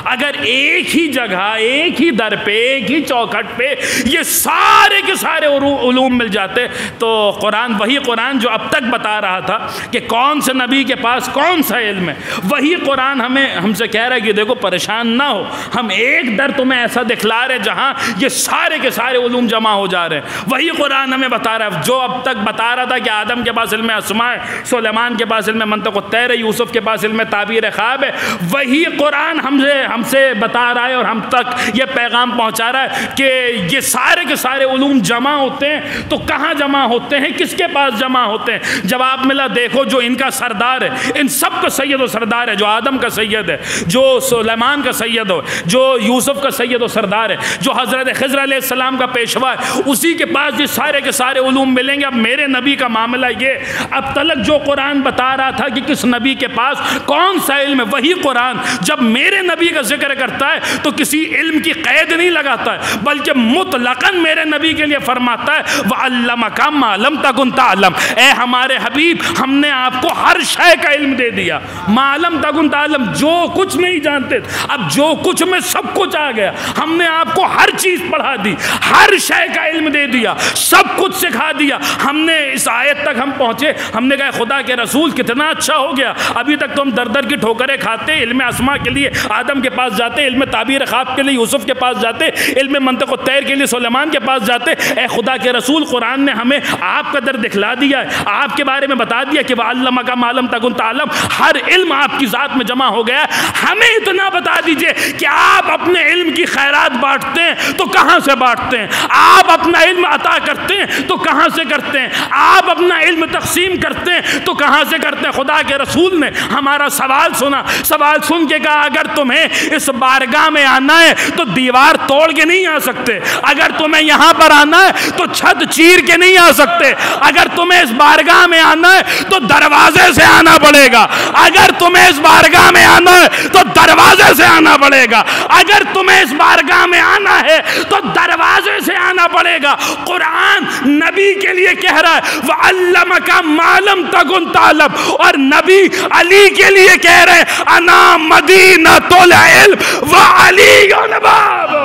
اگر ایک ہی جگہ، ایک ہی در پہ، ایک ہی چوکھٹ پہ یہ سارے کے سارے علوم مل جاتے. تو قرآن، وہی قرآن جو اب تک بتا رہا تھا کہ کون سے نبی کے پاس کون سا علم ہے، وہی قرآن ہم سے کہہ رہا ہے کہ دیکھو پریشان نہ ہو، ہم ایک در تمہیں ایسا دکھلا رہے جہاں یہ سارے کے سارے علوم جمع ہو جا رہے ہیں. وہی قرآن ہمیں بتا رہا ہے جو اب تک بتا رہا تھا کہ آدم کے پاس علم اسماء ہے، سلیمان کے پاس علم منطق الطیر ہے، یوسف کے پاس علم تعبیر خواب ہے. وہی قرآن ہم سے بتا رہا ہے اور ہم تک یہ پیغام پہنچا رہا ہے کہ یہ سارے کے سارے علوم جمع ہوتے ہیں تو کہاں جمع ہوتے ہیں، کس کے پاس جمع ہوتے ہیں؟ جواب ملا دیکھو جو ان کا سردار ہے، ان سب کا سید و سردار ہے، جو آدم کا سید ہے، جو سلیمان کا سید ہو، جو یوسف کا سید و سردار ہے، جو حضرت خضر علیہ السلام کا پیشوا ہے، اسی کے پاس یہ سارے کے سارے علوم ملیں گے. اب میرے نبی کا معاملہ یہ، اب تلک جو قرآن بتا رہا تھا کہ کس نبی کے پاس کون سا علم ہے، وہی قرآن جب میرے نبی کا ذکر کرتا ہے تو کسی علم کی قید نہیں لگاتا ہے، بلکہ مطلقاً میرے نبی کے لیے فرماتا ہے وَعَلَّمَكَ مَا لَمْ تَكُنْ تَعْلَمْ. اے ہمارے حبیب، ہم نے آپ کو ہر شے کا علم دے دیا. مَا لَمْ تَكُنْ تَعْلَمْ، جو کچھ نہیں جانتے، اب جو کچھ میں سب کچھ آ گیا. ہم نے آپ کو ہر چیز پڑھا دی، ہر شے کا علم دے دیا، سب کچھ سکھا دیا. ہم نے اس آیت تک ہم پہنچے، ہم نے کہا خدا کے رسول کتنا اچھا ہو گیا. ابھی تک تو ہم در در کی ٹھوکریں کھاتے، علم اسماء کے لیے آدم کے پاس جاتے، علم تعبیر خواب کے لیے یوسف کے پاس جاتے، علم منطق الطیر کے لیے سلیمان کے پاس جاتے. اے خدا کے رسول، قرآن نے ہمیں آپ کا در دکھلا دیا ہے، آپ کے بارے میں بتا دیا کہ وَعَلَّمَكَ مَا لَمْ تَكُنْ تَعْلَمْ، ہر علم آپ کی ذات میں جمع ہو گیا ہے. ہمیں اتنا بتا دیجئے کہ آپ اپنے علم کی خیرات بانٹتے ہیں تو کہاں سے بانٹتے ہیں، آپ اپنا علم عطا کرتے ہیں تو کہاں سے کرتے ہیں، آپ اپنا علم تقسیم کرتے ہیں تو کہاں سے کرتے ہیں. خدا کے رسول نے ہمارا سوال سنا، سوال سن کے کہا اگر تمہیں اس بارگاہ میں آنا ہے تو دیوار توڑ کے نہیں آ سکتے، اگر تمہیں یہاں پر آنا ہے تو چھت چیر کے نہیں آ سکتے، اگر تمہیں اس بارگاہ میں آنا ہے تو دروازے سے آنا پڑے گا، اگر تمہیں اس بارگاہ میں آنا ہے تو دروازے سے آنا پڑے گا، اگر تمہیں اس بارگاہ میں آنا ہے تو دروازے سے آنا پڑے گا۔ قرآن نبی کے لیے کہہ رہا ہے وَعَلَّمَكَ مَا لَمْ تَكُنْ تَعْلَمْ، اور نبی علی کے لیے کہہ رہے ہیں انا مدینۃ العلم وعلی باب۔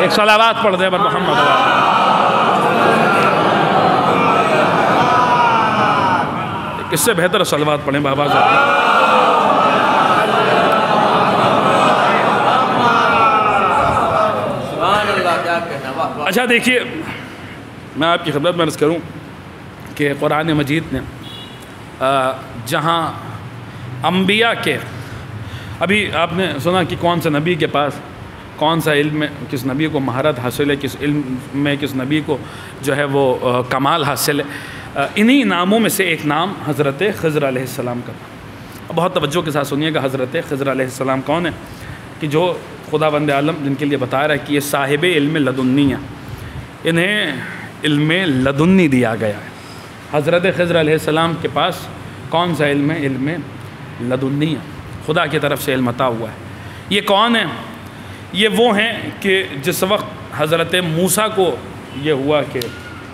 ایک صلوات پڑھ دیں بر محمد۔ اس سے بہتر صلوات پڑھیں بابا صاحب۔ اچھا دیکھیے، میں آپ کی خدمت میں عرض کروں کہ قرآن مجید نے جہاں انبیاء کے، ابھی آپ نے سنا کہ کون سے نبی کے پاس کون سا علم میں کس نبی کو مہارت حاصل ہے، کس علم میں کس نبی کو جو ہے وہ کمال حاصل ہے، انہی ناموں میں سے ایک نام حضرت خضر علیہ السلام کا تھا۔ بہت توجہ کے ساتھ سنیے گا، حضرت خضر علیہ السلام کون ہے کہ جو خداوند عالم جن کے لیے بتا رہا ہے کہ یہ صاحب علم لدنی ہیں، انہیں علم لدنی دیا گیا ہے۔ حضرت خضر علیہ السلام کے پاس کون سا علم ہے؟ علم لدنی ہے، خدا کی طرف سے علم عطا ہوا ہے۔ یہ کون ہیں؟ یہ وہ ہیں کہ جس وقت حضرت موسیٰ کو یہ ہوا کہ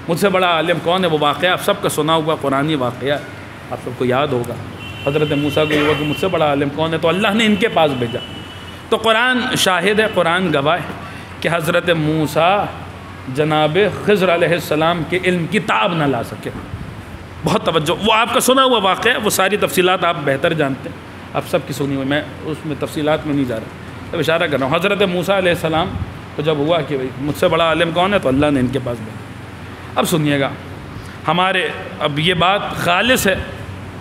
مجھ سے بڑا عالم کون ہے، وہ واقعہ آپ سب کا سنا ہوا قرآنی واقعہ آپ سب کو یاد ہوگا۔ حضرت موسیٰ کو یہ ہوا کہ مجھ سے بڑا عالم کون ہے، تو اللہ نے ان کے پاس بھیجا۔ تو قرآن شاہد ہے، قرآن گواہ ہے کہ حضرت موسیٰ جناب خضر علیہ السلام کے علم کی تاب نہ لا سکے۔ بہت توجہ، وہ آپ کا سنا ہوا واقعہ ہے، وہ ساری تفصیلات آپ بہتر جانتے ہیں، آپ سب کی سنی ہوئی، میں اس میں تفصیلات میں نہیں جا رہا، اب اشارہ کر رہا ہوں۔ حضرت موسیٰ علیہ السلام کو جب ہوا کہ مجھ سے بڑا عالم کون ہے، تو اللہ نے ان کے پاس بھیجا۔ اب سنیے گا، ہمارے اب یہ بات خالص ہے،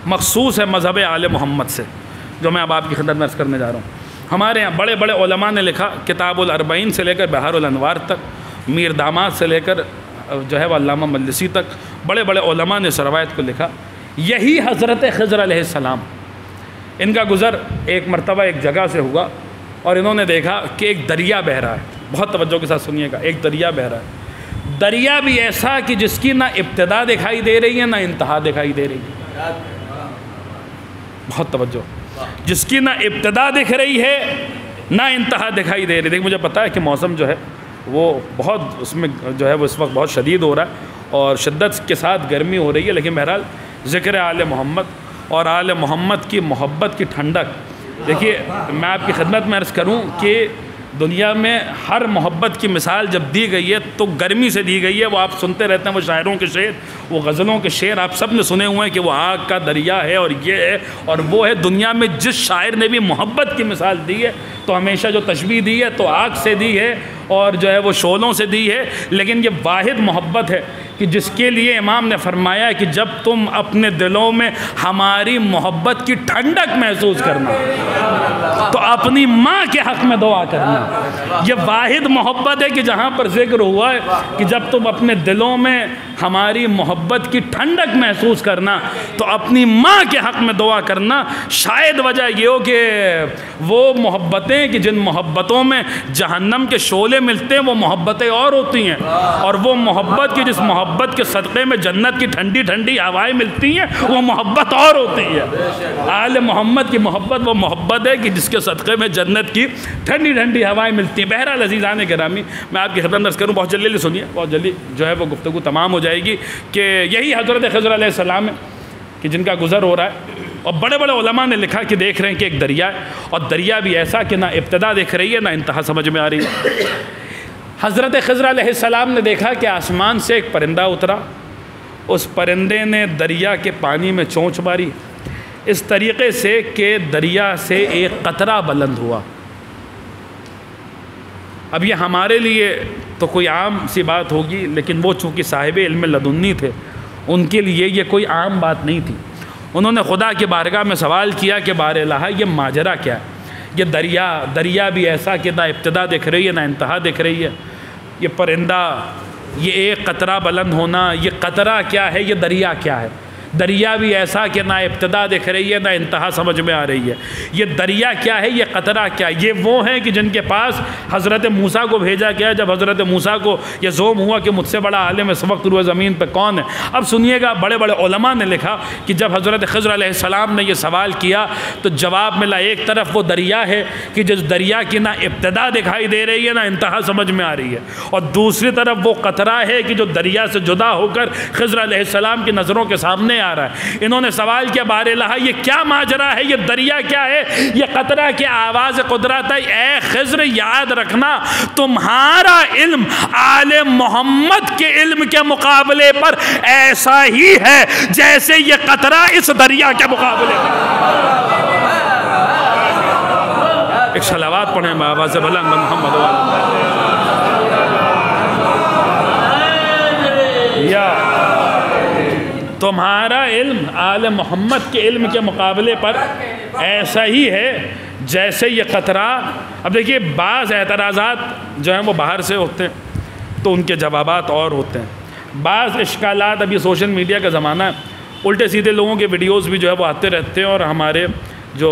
مخصوص ہے مذہب آل محمد سے، جو میں اب آپ کی خدمت میں عرض کرنے جا رہا ہوں۔ ہمارے یہاں بڑے بڑے علماء نے لکھا، کتاب الاربعین سے لے کر بحار الانوار تک، میر داماد سے لے کر جو ہے وہ علامہ مجلسی تک، بڑے بڑے علماء نے اس روایت کو لکھا۔ یہی حضرت خضر علیہ السلام، ان کا گزر ایک مرتبہ ایک جگہ سے ہوا اور انہوں نے دیکھا کہ ایک دریا بہہ رہا ہے۔ بہت توجہ کے ساتھ سنیے گا، ایک دریا بہہ رہا ہے، دریا بھی ایسا کہ جس کی نہ ابتدا دکھائی دے رہی ہے نہ انتہا دکھائی دے رہی ہے۔ بہت توجہ، جس کی نہ ابتدا دکھ رہی ہے نہ انتہا دکھائی دے رہی ہے۔ مجھے پتا ہے کہ موسم جو ہے وہ بہت اس میں جو ہے وہ اس وقت بہت شدید ہو رہا ہے اور شدت کے ساتھ گرمی ہو رہی ہے، لیکن بہرحال ذکر آل محمد اور آل محمد کی محبت کی ٹھنڈک، دیکھیے میں آپ کی خدمت میں عرض کروں کہ دنیا میں ہر محبت کی مثال جب دی گئی ہے تو گرمی سے دی گئی ہے۔ وہ آپ سنتے رہتے ہیں، وہ شاعروں کے شعر، وہ غزلوں کے شعر آپ سب نے سنے ہوئے ہیں کہ وہ آگ کا دریا ہے اور یہ ہے اور وہ ہے۔ دنیا میں جس شاعر نے بھی محبت کی مثال دی ہے تو ہمیشہ جو تشبیہ دی ہے تو آگ سے دی ہے اور جو ہے وہ شعلوں سے دی ہے، لیکن یہ واحد محبت ہے کہ جس کے لیے امام نے فرمایا کہ جب تم اپنے دلوں میں ہماری محبت کی ٹھنڈک محسوس کرنا تو اپنی ماں کے حق میں دعا کرنا۔ یہ واحد محبت ہے کہ جہاں پر ذکر ہوا ہے کہ جب تم اپنے دلوں میں ہماری محبت کی ٹھنڈک محسوس کرنا تو اپنی ماں کے حق میں دعا کرنا۔ شاید وجہ یہ ہو کہ وہ محبتیں کہ جن محبتوں میں جہنم کے شعلے ملتے ہیں وہ محبتیں اور ہوتی ہیں، اور وہ محبت کی جس محبت کے صدقے میں جنت کی ٹھنڈی ٹھنڈی ہوائیں ملتی ہیں وہ محبت اور ہوتی ہے۔ آل محمد کی محبت وہ محبت ہے کہ جس کے صدقے میں جنت کی ٹھنڈی ٹھنڈی ہوائیں ملتی ہیں۔ بہرحال عزیزان گرامی، میں آپ کی خدمت عرض کروں، بہت جلدی سنیے، بہت جلدی جو ہے وہ گفتگو تمام ہو جائے گی کہ یہی حضرت خضر علیہ السلام ہے کہ جن کا گزر ہو رہا ہے اور بڑے بڑے علماء نے لکھا کہ دیکھ رہے ہیں کہ ایک دریا ہے اور دریا بھی ایسا کہ نہ ابتدا دیکھ رہی ہے نہ انتہا سمجھ میں آ رہی ہے۔ حضرت خضر علیہ السلام نے دیکھا کہ آسمان سے ایک پرندہ اترا، اس پرندے نے دریا کے پانی میں چونچ ماری اس طریقے سے کہ دریا سے ایک قطرہ بلند ہوا۔ اب یہ ہمارے لیے تو کوئی عام سی بات ہوگی، لیکن وہ چونکہ صاحب علم لدنی تھے ان کے لیے یہ کوئی عام بات نہیں تھی۔ انہوں نے خدا کی بارگاہ میں سوال کیا کہ بار الہ یہ ماجرا کیا ہے؟ یہ دریا بھی ایسا کہ نہ ابتدا دکھ رہی ہے نہ انتہا دکھ رہی ہے، یہ پرندہ یہ ایک قطرہ بلند ہونا، یہ قطرہ کیا ہے، یہ دریا کیا ہے؟ دریا بھی ایسا کہ نہ ابتدا دکھ رہی ہے نہ انتہا سمجھ میں آ رہی ہے۔ یہ دریا کیا ہے، یہ قطرہ کیا؟ یہ وہ ہیں کہ جن کے پاس حضرت موسیٰ کو بھیجا گیا جب حضرت موسیٰ کو یہ زوم ہوا کہ مجھ سے بڑا عالم اس وقت روئے زمین پہ کون ہے۔ اب سنیے گا، بڑے بڑے علماء نے لکھا کہ جب حضرت خضر علیہ السلام نے یہ سوال کیا تو جواب ملا، ایک طرف وہ دریا ہے کہ جس دریا کی نہ ابتدا دکھائی دے رہی ہے نہ انتہا سمجھ میں آ رہی ہے، اور دوسری طرف وہ قطرہ ہے کہ جو دریا سے جدا ہو کر خضر علیہ السلام کی نظروں کے سامنے آ رہا ہے۔ انہوں نے سوال کیا، بار الہ یہ کیا ماجرا ہے، یہ دریا کیا ہے، یہ قطرہ کی آواز قدرت ہے۔ اے خضر یاد رکھنا تمہارا علم آل محمد کے علم کے مقابلے پر ایسا ہی ہے جیسے یہ قطرہ اس دریا کے مقابلے پر۔ ایک صلوات پڑھیں بآواز بلند محمد یا تمہارا علم آل محمد کے علم کے مقابلے پر ایسا ہی ہے جیسے یہ قطرہ۔ اب دیکھیے بعض اعتراضات جو ہیں وہ باہر سے ہوتے ہیں تو ان کے جوابات اور ہوتے ہیں، بعض اشکالات، ابھی سوشل میڈیا کا زمانہ ہے، الٹے سیدھے لوگوں کے ویڈیوز بھی جو ہے وہ آتے رہتے ہیں اور ہمارے جو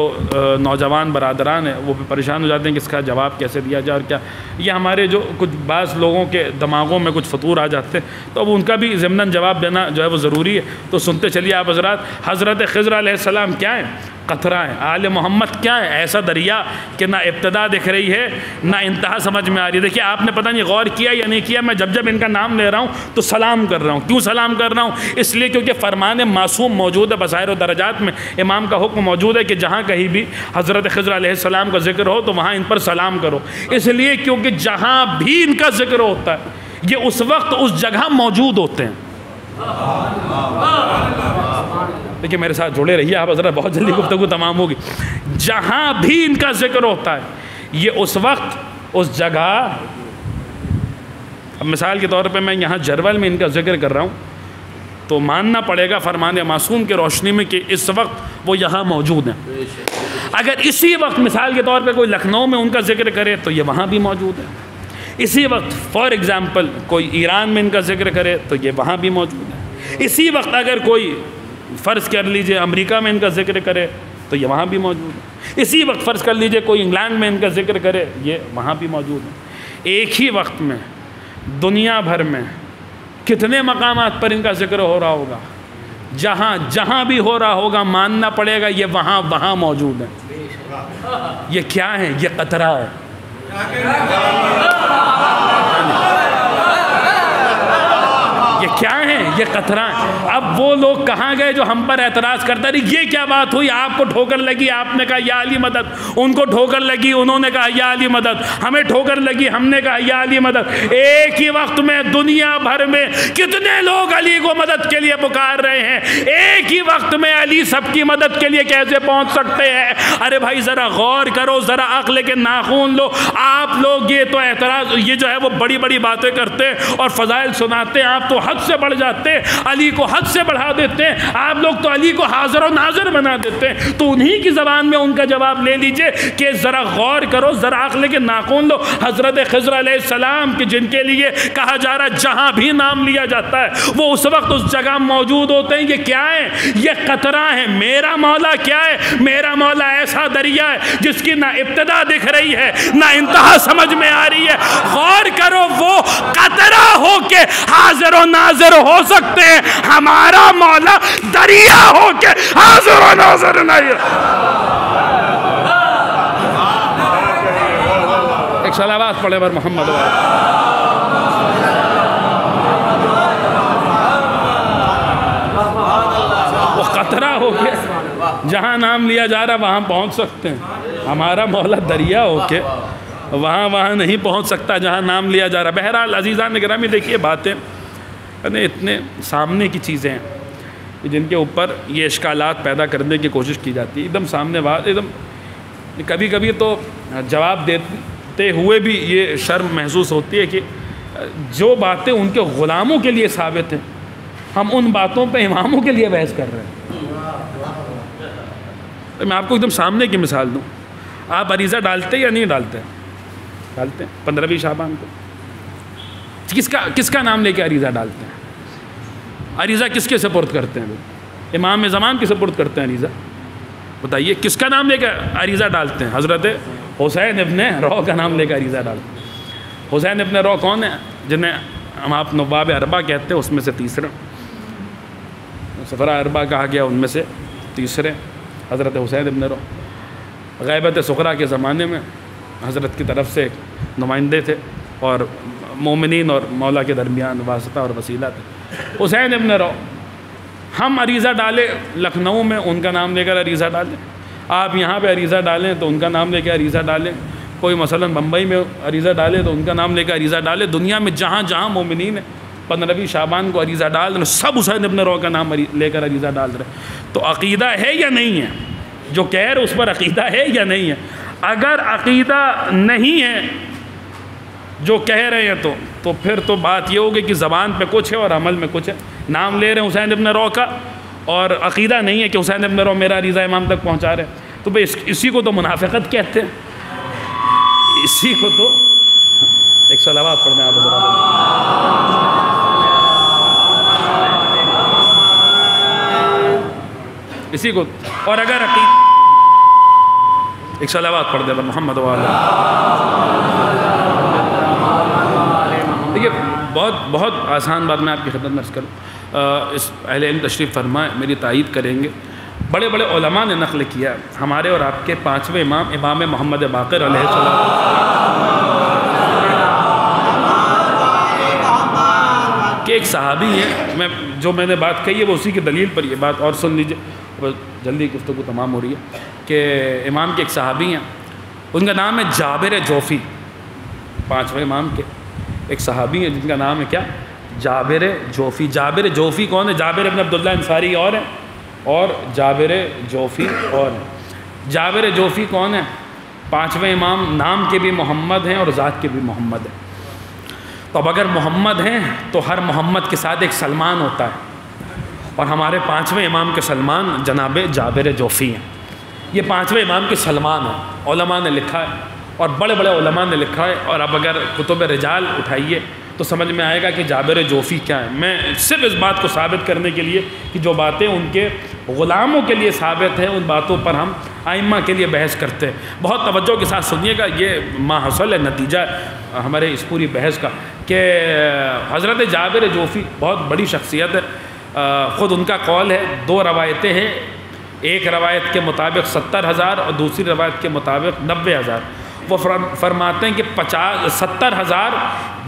نوجوان برادران ہیں وہ بھی پریشان ہو جاتے ہیں کہ اس کا جواب کیسے دیا جائے اور کیا۔ یہ ہمارے جو کچھ بعض لوگوں کے دماغوں میں کچھ فطور آ جاتے ہیں تو اب ان کا بھی ضمناً جواب دینا جو ہے وہ ضروری ہے۔ تو سنتے چلیے آپ حضرات، حضرت خضر علیہ السلام کیا ہیں؟ قطرہ ہیں۔ آل محمد کیا ہے؟ ایسا دریا کہ نہ ابتدا دکھ رہی ہے نہ انتہا سمجھ میں آ رہی ہے۔ دیکھیے آپ نے پتہ نہیں غور کیا یا نہیں کیا، میں جب جب ان کا نام لے رہا ہوں تو سلام کر رہا ہوں۔ کیوں سلام کر رہا ہوں؟ اس لیے کیونکہ فرمان معصوم موجود ہے، بصائر و درجات میں امام کا حکم موجود ہے کہ جہاں کہیں بھی حضرت خضر علیہ السلام کا ذکر ہو تو وہاں ان پر سلام کرو، اس لیے کیونکہ جہاں بھی ان کا ذکر ہوتا ہے یہ اس وقت اس جگہ موجود ہوتے ہیں۔ دیکھیے میرے ساتھ جڑے رہیے آپ حضرت، بہت جلدی گفتگو تمام ہوگی۔ جہاں بھی ان کا ذکر ہوتا ہے یہ اس وقت اس جگہ، اب مثال کے طور پہ میں یہاں جرول میں ان کا ذکر کر رہا ہوں تو ماننا پڑے گا فرمان معصوم کے روشنی میں کہ اس وقت وہ یہاں موجود ہیں۔ اگر اسی وقت مثال کے طور پہ کوئی لکھنؤ میں ان کا ذکر کرے تو یہ وہاں بھی موجود ہے، اسی وقت فار ایگزامپل کوئی ایران میں ان کا ذکر کرے تو یہ وہاں بھی موجود ہے، اسی وقت اگر کوئی فرض کر لیجئے امریکہ میں ان کا ذکر کرے تو یہ وہاں بھی موجود ہے، اسی وقت فرض کر لیجئے کوئی انگلینڈ میں ان کا ذکر کرے یہ وہاں بھی موجود ہے۔ ایک ہی وقت میں دنیا بھر میں کتنے مقامات پر ان کا ذکر ہو رہا ہوگا؟ جہاں جہاں بھی ہو رہا ہوگا ماننا پڑے گا یہ وہاں وہاں موجود ہے۔ یہ کیا ہے؟ یہ قطرہ ہے۔ یہ کیا ہے؟ یہ قطرہ ہے۔ اب وہ لوگ کہاں گئے جو ہم پر اعتراض کرتا رہی یہ کیا بات ہوئی، آپ کو ٹھوکر لگی آپ نے کہا یا علی مدد، ان کو ٹھوکر لگی انہوں نے کہا یا علی مدد، ہمیں ٹھوکر لگی ہم نے کہا یا علی مدد۔ ایک ہی وقت میں دنیا بھر میں کتنے لوگ علی کو مدد کے لیے پکار رہے ہیں، ایک ہی وقت میں علی سب کی مدد کے لیے کیسے پہنچ سکتے ہیں؟ ارے بھائی ذرا غور کرو، ذرا عقل کے ناخون لو۔ آپ لوگ یہ تو اعتراض یہ جو ہے وہ بڑی بڑی باتیں کرتے اور فضائل سناتے ہیں، آپ تو حد سے بڑھ جاتے ہیں، علی کو حد سے بڑھا دیتے ہیں، آپ لوگ تو علی کو حاضر و ناظر بنا دیتے ہیں۔ تو انہی کی زبان میں ان کا جواب لے لیجئے کہ ذرا غور کرو، ذرا عقل کے ناخون لو۔ حضرت خضر علیہ السلام کی جن کے لیے کہا جا رہا جہاں بھی نام لیا جاتا ہے وہ اس وقت اس جگہ موجود ہوتے ہیں۔ یہ کیا ہے؟ یہ قطرہ ہے۔ میرا مولا کیا ہے؟ میرا مولا ایسا دریا ہے جس کی نہ ابتدا دکھ رہی ہے نہ انتہا سمجھ میں آ رہی ہے۔ غور کرو، وہ قطرہ ہو کے حاضر و ناظر ہو سکتے ہیں، ہمارا مولا دریا ہو کے حاضر و ناظر نہیں۔ ایک صلوات پڑھے بر محمد۔ وہ قطرہ ہو کے جہاں نام لیا جا رہا وہاں پہنچ سکتے ہیں، ہمارا مولا دریا ہو کے وہاں نہیں پہنچ سکتا جہاں نام لیا جا رہا۔ بہرحال عزیزان گرامی دیکھیے باتیں اتنے سامنے کی چیزیں ہیں جن کے اوپر یہ اشکالات پیدا کرنے کی کوشش کی جاتی ہے، ایک دم سامنے بات، ایک دم کبھی کبھی تو جواب دیتے ہوئے بھی یہ شرم محسوس ہوتی ہے کہ جو باتیں ان کے غلاموں کے لیے ثابت ہیں ہم ان باتوں پہ اماموں کے لیے بحث کر رہے ہیں۔ میں آپ کو ایک دم سامنے کی مثال دوں، آپ عریضہ ڈالتے یا نہیں ڈالتے؟ ڈالتے ہیں 15ویں شعبان کو، کس کا نام لے کے عریضہ ڈالتے ہیں؟ عریضہ کس کے سپرد کرتے ہیں؟ امام زمان کے سپرد کرتے ہیں عریضہ؟ بتائیے کس کا نام لے کے عریضہ ڈالتے ہیں؟ حضرت حسین ابن رو کا نام لے کے عریضہ ڈالتے ہیں۔ حسین ابن رو کون ہے؟ جنہیں ہم آپ نواب اربع کہتے ہیں، اس میں سے تیسرے سفرا اربع کہا گیا، ان میں سے تیسرے حضرت حسین ابن رو۔ غیبت صغریٰ کے زمانے میں حضرت کی طرف سے ایک نمائندے تھے اور مومنین اور مولا کے درمیان واسطہ اور وسیلہ تھے، حسین ابن رو۔ ہم عریضہ ڈالے لکھنؤ میں ان کا نام لے کر عریضہ ڈالیں، آپ یہاں پہ عریضہ ڈالیں تو ان کا نام لے کے عریضہ ڈالیں، کوئی مثلا بمبئی میں عریضہ ڈالے تو ان کا نام لے کے عریضہ ڈالے۔ دنیا میں جہاں جہاں مومنین 15 شعبان کو عریضہ ڈال رہے، سب حسین ابن رو کا نام لے کر عریضہ ڈال رہے۔ تو عقیدہ ہے یا نہیں ہے؟ جو کہہ رہے اس پر عقیدہ ہے یا نہیں ہے؟ اگر عقیدہ نہیں ہے جو کہہ رہے ہیں تو پھر تو بات یہ ہوگی کہ زبان پہ کچھ ہے اور عمل میں کچھ ہے۔ نام لے رہے ہیں حسین ابن رو کا اور عقیدہ نہیں ہے کہ حسین ابن رو میرا عریضہ امام تک پہنچا رہے ہیں، تو بھئی اسی کو تو منافقت کہتے ہیں، اسی کو تو ایک صلوات پڑھنے آپ حضرات اسی کو۔ اور اگر ایک صلوات پڑھ دے محمد وعلیہ۔ دیکھیے بہت آسان بات میں آپ کی خدمت میں عرض کروں، اس اہل علم تشریف فرمائے میری تائید کریں گے، بڑے بڑے علماء نے نقل کیا ہمارے اور آپ کے 5ویں امام محمد باقر علیہ السلام کہ ایک صحابی ہیں، میں نے بات کہی ہے وہ اسی کی دلیل پر، یہ بات اور سن لیجئے، جلدی گفتگو تمام ہو رہی ہے، کہ امام کے ایک صحابی ہیں، ان کا نام ہے جابر جوفی، 5ویں امام کے ایک صحابی ہیں جن کا نام ہے کیا؟ جابر جوفی۔ جابر جوفی کون ہے؟ جابر ابن عبداللہ انصاری اور ہیں، اور جابر جوفی اور ہیں۔ جابر جوفی کون ہے؟ 5ویں امام، نام کے بھی محمد ہیں اور ذات کے بھی محمد ہیں۔ تو اب اگر محمد ہیں تو ہر محمد کے ساتھ ایک سلمان ہوتا ہے، اور ہمارے 5ویں امام کے سلمان جناب جابر جوفی ہیں۔ یہ 5ویں امام کے سلمان ہیں، علماء نے لکھا ہے اور بڑے بڑے علماء نے لکھا ہے، اور اب اگر کتب رجال اٹھائیے تو سمجھ میں آئے گا کہ جابر جوفی کیا ہے۔ میں صرف اس بات کو ثابت کرنے کے لیے کہ جو باتیں ان کے غلاموں کے لیے ثابت ہیں، ان باتوں پر ہم ائمہ کے لیے بحث کرتے ہیں۔ بہت توجہ کے ساتھ سنیے گا، یہ ما حصل ہے نتیجہ ہمارے اس پوری بحث کا، کہ حضرت جابر جوفی بہت بڑی شخصیت ہے، خود ان کا قول ہے، 2 روایتیں ہیں، ایک روایت کے مطابق 70,000 اور دوسری روایت کے مطابق 90,000۔ وہ فرماتے ہیں کہ 70,000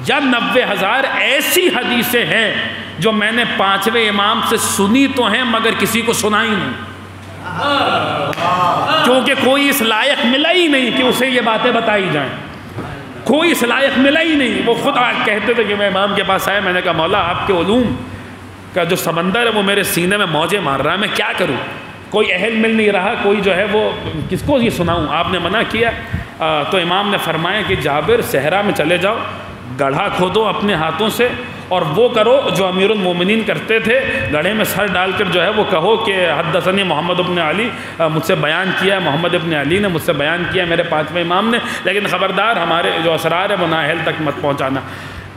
یا 90,000 ایسی حدیثیں ہیں جو میں نے 5ویں امام سے سنی تو ہیں مگر کسی کو سنائی نہیں، کیونکہ کوئی اس لائق ملا ہی نہیں کہ اسے یہ باتیں بتائی جائیں، کوئی اس لائق ملا ہی نہیں۔ وہ خود کہتے تھے کہ میں امام کے پاس آیا، میں نے کہا مولا آپ کے علوم کا جو سمندر ہے وہ میرے سینے میں موجیں مار رہا ہے، میں کیا کروں؟ کوئی اہل مل نہیں رہا، کوئی جو ہے وہ کس کو یہ سناؤں؟ آپ نے منع کیا تو امام نے فرمایا کہ جابر صحرا میں چلے جاؤ، گڑھا کھودو اپنے ہاتھوں سے اور وہ کرو جو امیر المومنین کرتے تھے، گڑھے میں سر ڈال کر جو ہے وہ کہو کہ حدثنی محمد ابن علی، مجھ سے بیان کیا محمد ابن علی نے مجھ سے بیان کیا میرے 5ویں امام نے، لیکن خبردار ہمارے جو اسرار ہے وہ نااہل تک مت پہنچانا۔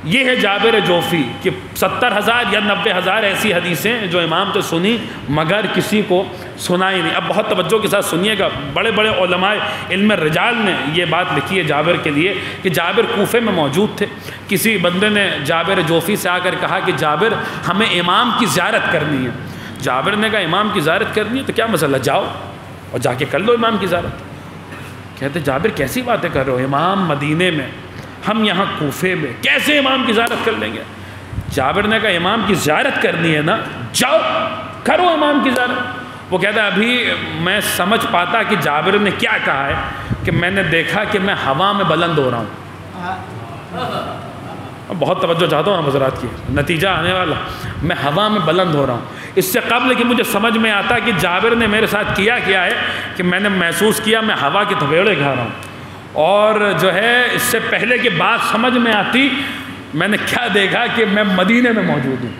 یہ ہے جابر جوفی کہ 70,000 یا 90,000 ایسی حدیثیں جو امام سے سنی مگر کسی کو سنائی نہیں۔ اب بہت توجہ کے ساتھ سنیے گا، بڑے بڑے علماء علم رجال نے یہ بات لکھی ہے جابر کے لیے کہ جابر کوفے میں موجود تھے، کسی بندے نے جابر جوفی سے آ کر کہا کہ جابر ہمیں امام کی زیارت کرنی ہے۔ جابر نے کہا امام کی زیارت کرنی ہے تو کیا مسئلہ، جاؤ اور جا کے کر لو امام کی زیارت۔ کہتے جابر کیسی باتیں کر رہے ہو، امام مدینے میں، ہم یہاں کوفے میں، کیسے امام کی زیارت کر لیں گے؟ جابر نے کہا امام کی زیارت کرنی ہے نا، جاؤ کرو امام کی زیارت۔ وہ کہتا ہے ابھی میں سمجھ پاتا کہ جابر نے کیا کہا ہے کہ میں نے دیکھا کہ میں ہوا میں بلند ہو رہا ہوں۔ بہت توجہ چاہتا ہوں آپ حضرات کی، نتیجہ آنے والا، میں ہوا میں بلند ہو رہا ہوں۔ اس سے قبل کہ مجھے سمجھ میں آتا کہ جابر نے میرے ساتھ کیا ہے کہ میں نے محسوس کیا میں ہوا کے تھپیڑے کھا رہا ہوں، اور جو ہے اس سے پہلے کہ بات سمجھ میں آتی میں نے کیا دیکھا کہ میں مدینے میں موجود ہوں۔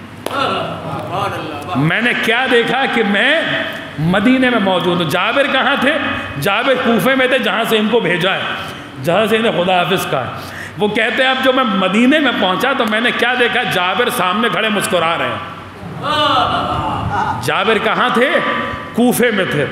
میں نے کیا دیکھا کہ میں مدینے میں موجود ہوں۔ جابر کہاں تھے؟ جابر کوفے میں تھے جہاں سے ان کو بھیجا ہے، جہاں سے انہیں خدا حافظ کہا ہے۔ وہ کہتے ہیں اب جو میں مدینے میں پہنچا تو میں نے کیا دیکھا، جابر سامنے کھڑے مسکرا رہے ہیں۔ جابر کہاں تھے؟ کوفے میں تھے۔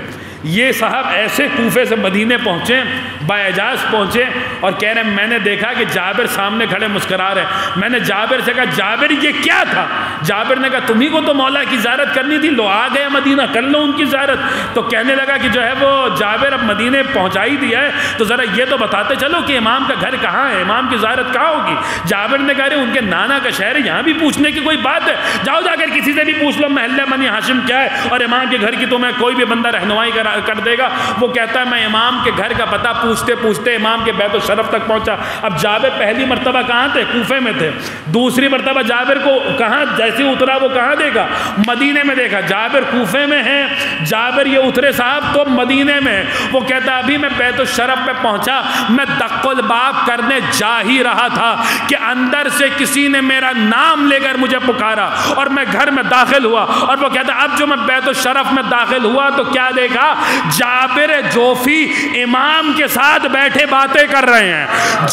یہ صاحب ایسے کوفے سے مدینے پہنچے، باعجاز پہنچے اور کہہ رہے ہیں میں نے دیکھا کہ جابر سامنے کھڑے مسکرا رہے ہیں۔ میں نے جابر سے کہا جابر یہ کیا تھا؟ جابر نے کہا تمہیں کو تو مولا کی زیارت کرنی تھی، لو آ گئے مدینہ، کر لو ان کی زیارت۔ تو کہنے لگا کہ جو ہے وہ جابر اب مدینے پہنچا ہی دیا ہے تو ذرا یہ تو بتاتے چلو کہ امام کا گھر کہاں ہے، امام کی زیارت کہاں ہوگی؟ جابر نے کہا ان کے نانا کا شہر ہے، یہاں بھی پوچھنے کی کوئی بات ہے؟ جاؤ جا کر کسی سے بھی پوچھ لو محلہ بنی ہاشم کیا ہے اور امام کے گھر کی تمہیں کوئی بھی بندہ رہنمائی کر دے گا۔ وہ کہتا ہے میں امام کے گھر کا پتہ پوچھتے پوچھتے امام کے بیت الشرف تک پہنچا۔ اب جابر پہلی مرتبہ کہاں تھے؟ کوفے میں تھے۔ دوسری مرتبہ جابر کو کہاں جیسے اترا وہ کہاں دیکھا؟ مدینے میں دیکھا۔ جابر کوفے میں ہیں، جابر یہ اترے صاحب تو مدینے میں۔ وہ کہتا ابھی میں بیت الشرف میں پہنچا، میں دق الباب کرنے جا ہی رہا تھا کہ اندر سے کسی نے میرا نام لے کر مجھے پکارا اور میں گھر میں داخل ہوا۔ اور وہ کہتا اب جو میں بیت الشرف میں داخل ہوا تو کیا دیکھا؟ جابر جوفی امام کے ساتھ بیٹھے باتیں کر رہے ہیں۔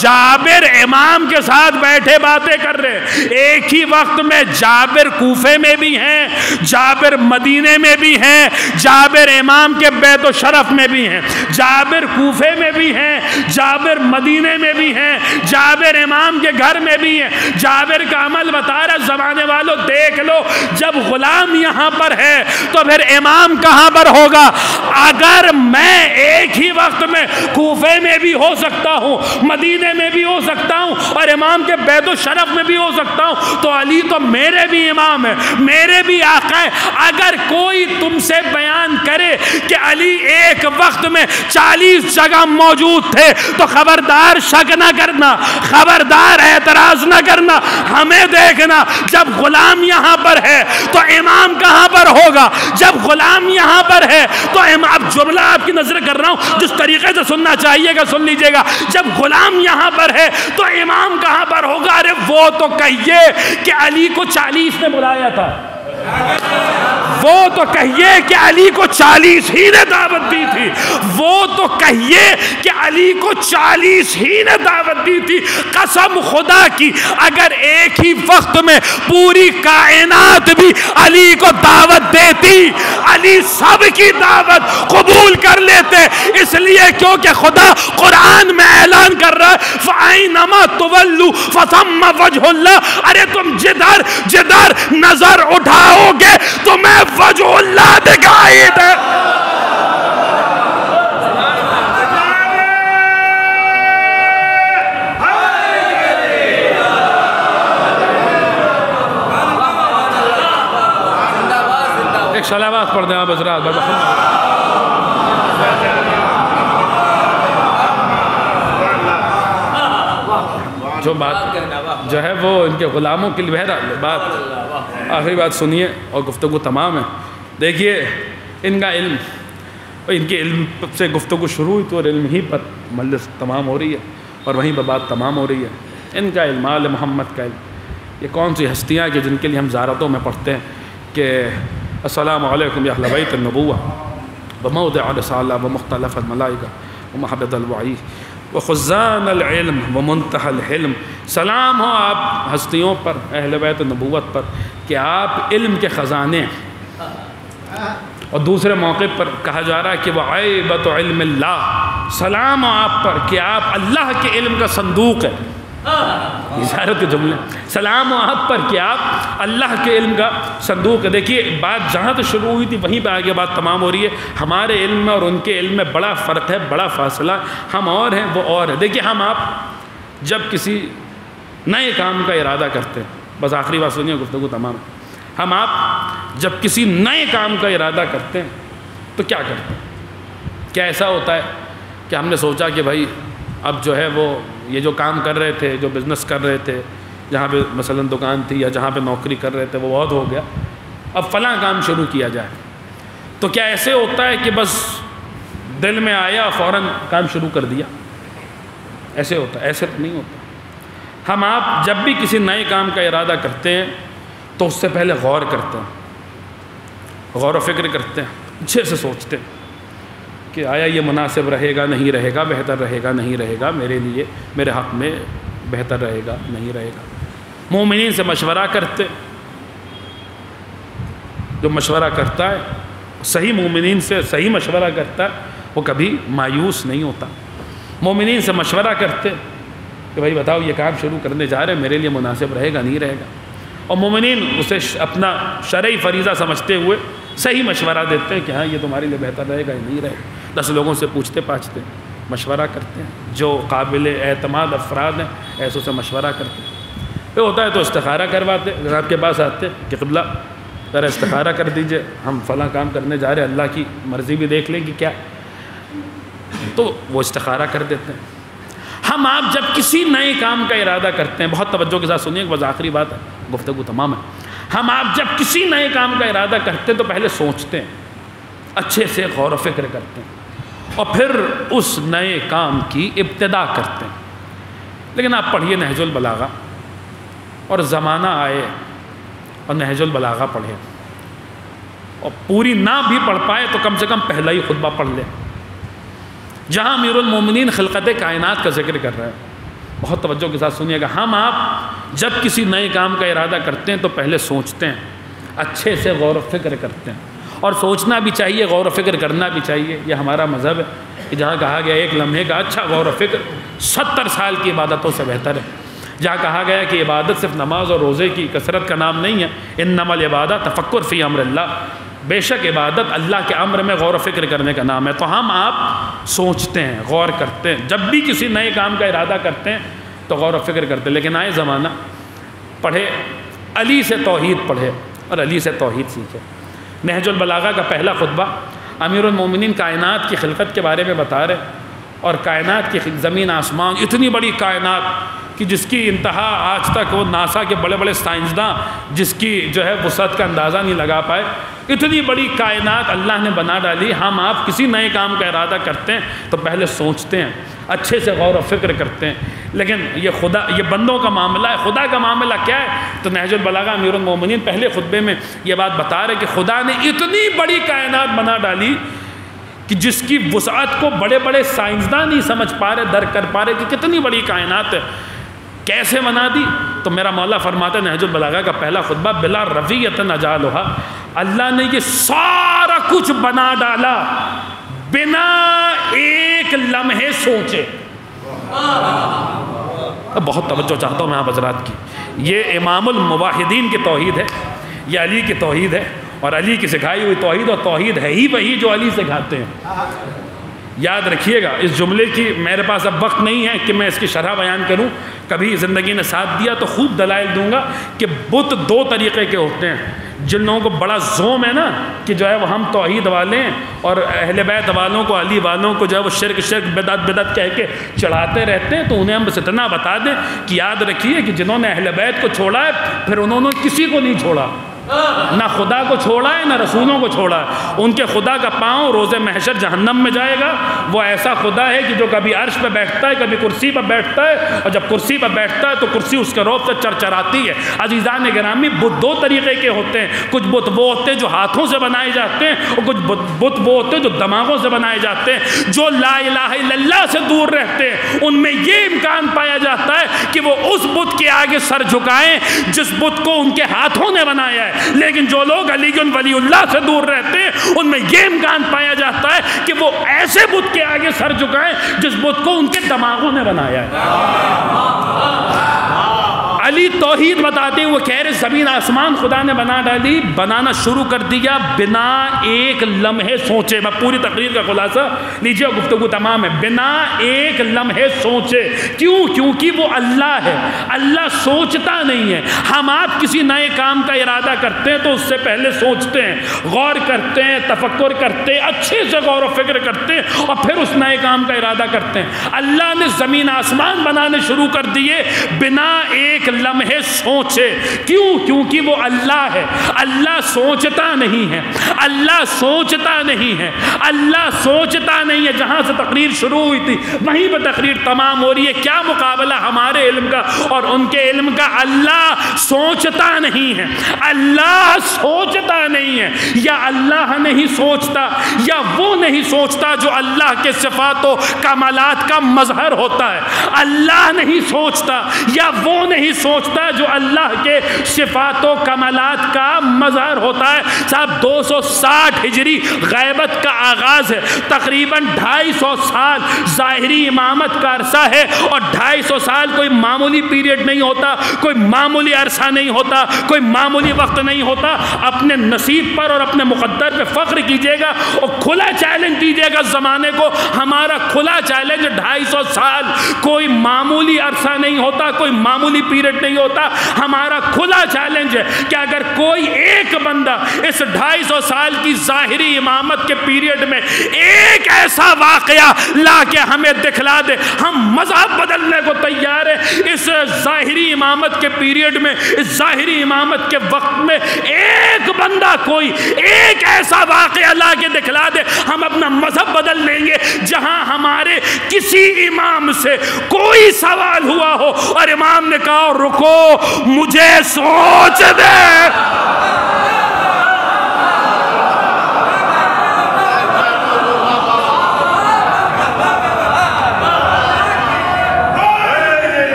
جابر امام کے ساتھ بیٹھے باتیں کر رہے ہیں۔ ایک ہی وقت میں جابر کوفے میں بھی ہیں، جابر مدینے میں بھی ہیں، جابر امام کے بیت الشرف میں بھی ہیں، جابر کوفے میں بھی ہیں، جابر مدینے میں بھی ہیں، جابر امام کے گھر میں بھی ہیں۔ جابر کا عمل بتا رہا زمانے والوں دیکھ لو، جب غلام یہاں پر ہے تو پھر امام کہاں پر ہوگا؟ اگر میں ایک ہی وقت میں کوفے میں بھی ہو سکتا ہوں، مدینے میں بھی ہو سکتا ہوں اور امام کے بیت الشرف میں بھی ہو سکتا ہوں تو علی تو میرے بھی امام ہے، میرے بھی آقا ہے۔ اگر کوئی تم سے بیان کرے کہ علی ایک وقت میں 40 جگہ موجود تھے تو خبردار شک نہ کرنا، خبردار اعتراض نہ کرنا، ہمیں دیکھنا جب غلام یہاں پر ہے تو امام کہاں پر ہوگا؟ جب غلام یہاں پر ہے تو اب جملہ آپ کی نظر کر رہا ہوں، جس طریقے سے سننا چاہیے گا سن لیجئے گا۔ جب غلام یہاں پر ہے تو امام کہاں پر ہوگا؟ ارے وہ تو کہیے کہ علی کو 40 نے بلایا تھا، وہ تو کہیے کہ علی کو 40 ہی نے دعوت دی تھی، وہ تو کہیے کہ علی کو 40 ہی نے دعوت دی تھی۔ قسم خدا کی اگر ایک ہی وقت میں پوری کائنات بھی علی کو دعوت دیتی، علی سب کی دعوت قبول کر لیتے، اس لیے کیونکہ خدا قرآن میں اعلان کر رہا ہے فَأَيْنَمَا تُوَلُّوا فَثَمَّ وَجْهُ اللَّهِ۔ ارے تم جدھر نظر اٹھاؤ گے تمہیں وجہ اللہ دکھائی دے۔ ایک صلوات پڑھ دیں آپ حضرات۔ جو بات جو ہے وہ ان کے غلاموں کے لیے بات آخری بات سنیے اور گفتگو تمام ہے۔ دیکھیے ان کا علم، ان کے علم سے گفتگو شروع ہوئی تو اور علم ہی پر مجلس تمام ہو رہی ہے اور وہیں پر بات تمام ہو رہی ہے۔ ان کا علم آل محمد کا علم، یہ کون سی ہستیاں کہ جن کے لیے ہم زیارتوں میں پڑھتے ہیں کہ السلام علیکم یا اہل بیت النبوہ وموضع الرسالہ ومختلف الملائکہ ومحبت الوعی وخزان العلم ومنتہى الحلم۔ سلام ہو آپ ہستیوں پر، اہل بیت نبوت پر کہ آپ علم کے خزانے ہیں، اور دوسرے موقع پر کہا جا رہا ہے کہ وعیبۃ علم اللہ، سلام ہو آپ پر کہ آپ اللہ کے علم کا صندوق ہے۔ اشارت کے جملے، سلام ہو آپ پر کہ آپ اللہ کے علم کا صندوق ہے۔ دیکھیے بات جہاں تو شروع ہوئی تھی وہیں پہ آگے بات تمام ہو رہی ہے۔ ہمارے علم میں اور ان کے علم میں بڑا فرق ہے، بڑا فاصلہ، ہم اور ہیں وہ اور ہے۔ دیکھیے ہم آپ جب کسی نئے کام کا ارادہ کرتے ہیں، بس آخری بات سنیے گفتگو تمام ہے، ہم آپ جب کسی نئے کام کا ارادہ کرتے ہیں تو کیا کرتے ہیں؟ کیا ایسا ہوتا ہے کہ ہم نے سوچا کہ بھائی اب جو ہے وہ یہ جو کام کر رہے تھے، جو بزنس کر رہے تھے، جہاں پہ مثلا دکان تھی یا جہاں پہ نوکری کر رہے تھے وہ بہت ہو گیا، اب فلاں کام شروع کیا جائے، تو کیا ایسے ہوتا ہے کہ بس دل میں آیا فوراً کام شروع کر دیا؟ ایسے ہوتا ہے؟ ایسے نہیں ہوتا۔ ہم آپ جب بھی کسی نئے کام کا ارادہ کرتے ہیں تو اس سے پہلے غور کرتے ہیں، غور و فکر کرتے ہیں، اچھے سے سوچتے ہیں کہ آیا یہ مناسب رہے گا نہیں رہے گا، بہتر رہے گا نہیں رہے گا، میرے لیے میرے حق میں بہتر رہے گا نہیں رہے گا۔ مومنین سے مشورہ کرتے، جو مشورہ کرتا ہے صحیح مومنین سے صحیح مشورہ کرتا ہے وہ کبھی مایوس نہیں ہوتا۔ مومنین سے مشورہ کرتے کہ بھائی بتاؤ یہ کام شروع کرنے جا رہے ہیں، میرے لیے مناسب رہے گا نہیں رہے گا، اور مومنین اسے اپنا شرعی فریضہ سمجھتے ہوئے صحیح مشورہ دیتے ہیں کہ ہاں یہ تمہارے لیے بہتر رہے گا یا نہیں رہے گا۔ 10 لوگوں سے پوچھتے پاچھتے مشورہ کرتے ہیں، جو قابل اعتماد افراد ہیں ایسوں سے مشورہ کرتے ہیں۔ پھر ہوتا ہے تو استخارہ کرواتے، جناب کے پاس آتے کہ قبلہ ذرا استخارہ کر دیجئے، ہم فلاں کام کرنے جا رہے ہیں، اللہ کی مرضی بھی دیکھ لیں کہ کیا، تو وہ استخارہ کر دیتے ہیں۔ ہم آپ جب کسی نئے کام کا ارادہ کرتے ہیں، بہت توجہ کے ساتھ سنیے، بس آخری بات ہے، گفتگو تمام ہے۔ ہم آپ جب کسی نئے کام کا ارادہ کرتے ہیں تو پہلے سوچتے ہیں، اچھے سے غور و فکر کرتے ہیں، اور پھر اس نئے کام کی ابتدا کرتے ہیں۔ لیکن آپ پڑھیے نہج البلاغہ، اور زمانہ آئے اور نہج البلاغہ پڑھے، اور پوری نہ بھی پڑھ پائے تو کم سے کم پہلا ہی خطبہ پڑھ لے، جہاں امیر المومنین خلقت کائنات کا ذکر کر رہے ہیں۔ بہت توجہ کے ساتھ سنیے گا، ہم آپ جب کسی نئے کام کا ارادہ کرتے ہیں تو پہلے سوچتے ہیں، اچھے سے غور و فکر کرتے ہیں، اور سوچنا بھی چاہیے، غور و فکر کرنا بھی چاہیے۔ یہ ہمارا مذہب ہے کہ جہاں کہا گیا ایک لمحے کا اچھا غور و فکر 70 سال کی عبادتوں سے بہتر ہے، جہاں کہا گیا کہ عبادت صرف نماز اور روزے کی کثرت کا نام نہیں ہے، انما العبادۃ تفکر فی امر اللہ، بے شک عبادت اللہ کے امر میں غور و فکر کرنے کا نام ہے۔ تو ہم آپ سوچتے ہیں، غور کرتے ہیں، جب بھی کسی نئے کام کا ارادہ کرتے ہیں تو غور و فکر کرتے ہیں۔ لیکن آئے زمانہ پڑھے، علی سے توحید پڑھے اور علی سے توحید سیکھے۔ نہج البلاغہ کا پہلا خطبہ امیر المومنین کائنات کی خلقت کے بارے میں بتا رہے، اور کائنات کی زمین آسمان، اتنی بڑی کائنات کہ جس کی انتہا آج تک وہ ناسا کے بڑے بڑے سائنسداں جس کی جو ہے وسعت کا اندازہ نہیں لگا پائے، اتنی بڑی کائنات اللہ نے بنا ڈالی۔ ہم آپ کسی نئے کام کا ارادہ کرتے ہیں تو پہلے سوچتے ہیں، اچھے سے غور و فکر کرتے ہیں۔ لیکن یہ بندوں کا معاملہ ہے، خدا کا معاملہ کیا ہے؟ تو نہج البلاغہ امیر المومنین پہلے خطبے میں یہ بات بتا رہے کہ خدا نے اتنی بڑی کائنات بنا ڈالی کہ جس کی وسعت کو بڑے بڑے سائنسداں نہیں سمجھ پا رہے، درک کر پا رہے کہ کتنی بڑی کائنات ہے، کیسے بنا دی؟ تو میرا مولا فرماتا ہے نہج البلاغہ کا پہلا خطبہ، بلا رفیۃ نجالھا، اللہ نے یہ سارا کچھ بنا ڈالا بنا ایک لمحے سوچے۔ بہت توجہ چاہتا ہوں میں آپ حضرات کی، یہ امام الموحدین کی توحید ہے، یہ علی کی توحید ہے، اور علی کی سکھائی ہوئی توحید، اور توحید ہے ہی وہی جو علی سکھاتے ہیں۔ یاد رکھیے گا اس جملے کی، میرے پاس اب وقت نہیں ہے کہ میں اس کی شرح بیان کروں، کبھی زندگی نے ساتھ دیا تو خوب دلائل دوں گا کہ بت 2 طریقے کے ہوتے ہیں۔ جن لوگوں کو بڑا زوم ہے نا کہ جو ہے وہ ہم توحید والے ہیں، اور اہل بیت والوں کو، علی والوں کو جو ہے وہ شرک بدعت کہہ کے چڑھاتے رہتے ہیں، تو انہیں ہم بس اتنا بتا دیں کہ یاد رکھیے کہ جنہوں نے اہل بیت کو چھوڑا ہے پھر انہوں نے کسی کو نہیں چھوڑا، نہ خدا کو چھوڑا ہے نہ رسولوں کو چھوڑا ہے۔ ان کے خدا کا پاؤں روز محشر جہنم میں جائے گا۔ وہ ایسا خدا ہے کہ جو کبھی عرش پہ بیٹھتا ہے، کبھی کرسی پہ بیٹھتا ہے، اور جب کرسی پہ بیٹھتا ہے تو کرسی اس کے روب سے چرچراتی ہے۔ عزیزان گرامی، بت 2 طریقے کے ہوتے ہیں، کچھ بت وہ ہوتے ہیں جو ہاتھوں سے بنائے جاتے ہیں، اور کچھ بت وہ ہوتے ہیں جو دماغوں سے بنائے جاتے ہیں۔ جو لا الہ الا اللہ سے دور رہتے ہیں ان میں یہ امکان پایا جاتا ہے کہ وہ اس بت کے آگے سر جھکائیں جس بت کو ان کے ہاتھوں نے بنایا ہے، لیکن جو لوگ علی ولی اللہ سے دور رہتے ہیں ان میں یہ امکان پایا جاتا ہے کہ وہ ایسے بت کے آگے سر جھکائیں جس بت کو ان کے دماغوں نے بنایا ہے۔ علی توحید بتاتے وہ کہہ رہے زمین آسمان خدا نے بنا ڈالی، بنانا شروع کر دیا بنا ایک لمحے سوچے۔ میں پوری تقریر کا خلاصہ لیجیے، گفتگو تمام ہے، بنا ایک لمحے سوچے۔ کیوں؟ کیونکہ وہ اللہ ہے، اللہ سوچتا نہیں ہے۔ ہم آپ کسی نئے کام کا ارادہ کرتے ہیں تو اس سے پہلے سوچتے ہیں، غور کرتے ہیں، تفکر کرتے ہیں، اچھے سے غور و فکر کرتے ہیں، اور پھر اس نئے کام کا ارادہ کرتے ہیں۔ اللہ نے زمین آسمان بنانے شروع کر دیے بنا ایک لمحے سوچے. کیوں؟ کیونکہ وہ اللہ ہے. اللہ سوچتا نہیں ہے, اللہ سوچتا نہیں ہے, اللہ سوچتا نہیں ہے. جہاں سے تقریر شروع ہوئی تھی وہیں پہ تقریر تمام ہو رہی ہے. کیا مقابلہ ہمارے علم کا اور ان کے علم کا؟ اللہ سوچتا نہیں ہے, اللہ سوچتا نہیں ہے. یا اللہ نہیں سوچتا یا وہ نہیں سوچتا جو اللہ کے صفات و کمالات کا مظہر ہوتا ہے. اللہ نہیں سوچتا یا وہ نہیں سوچتا جو اللہ کے صفات و کمالات کا مظہر ہوتا ہے. صاحب 260 ہجری غیبت کا آغاز ہے. تقریباً 250 سال ظاہری امامت کا عرصہ ہے, اور 250 سال کوئی معمولی پیریڈ نہیں ہوتا, کوئی معمولی عرصہ نہیں ہوتا, کوئی معمولی وقت نہیں ہوتا. اپنے نصیب پر اور اپنے مقدر پہ فخر کیجئے گا اور کھلا چیلنج دیجئے گا زمانے کو. ہمارا کھلا چیلنج 250 سال کوئی معمولی عرصہ نہیں ہوتا, کوئی معمولی پیریڈ نہیں ہوتا. ہمارا کھلا چیلنج ہے کہ اگر کوئی ایک بندہ اس 250 سال کی ظاہری امامت کے پیریڈ میں ایک ایسا واقعہ لا کے ہمیں دکھلا دے, ہم مذہب بدلنے کو تیار ہیں. اس ظاہری امامت کے پیریڈ میں, اس ظاہری امامت کے وقت میں ایک بندہ کوئی ایک ایسا واقعہ لا کے دکھلا دے, ہم اپنا مذہب بدل لیں گے. جہاں ہمارے کسی امام سے کوئی سوال ہوا ہو اور امام نے کہا رکو مجھے سوچ دے,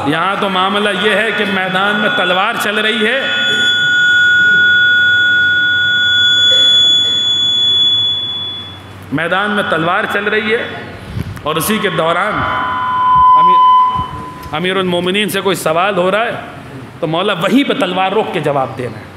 یہاں تو معاملہ یہ ہے کہ میدان میں تلوار چل رہی ہے. میدان میں تلوار چل رہی ہے اور اسی کے دوران امیر المومنین سے کوئی سوال ہو رہا ہے تو مولا وہیں پہ تلوار روک کے جواب دے رہے ہیں.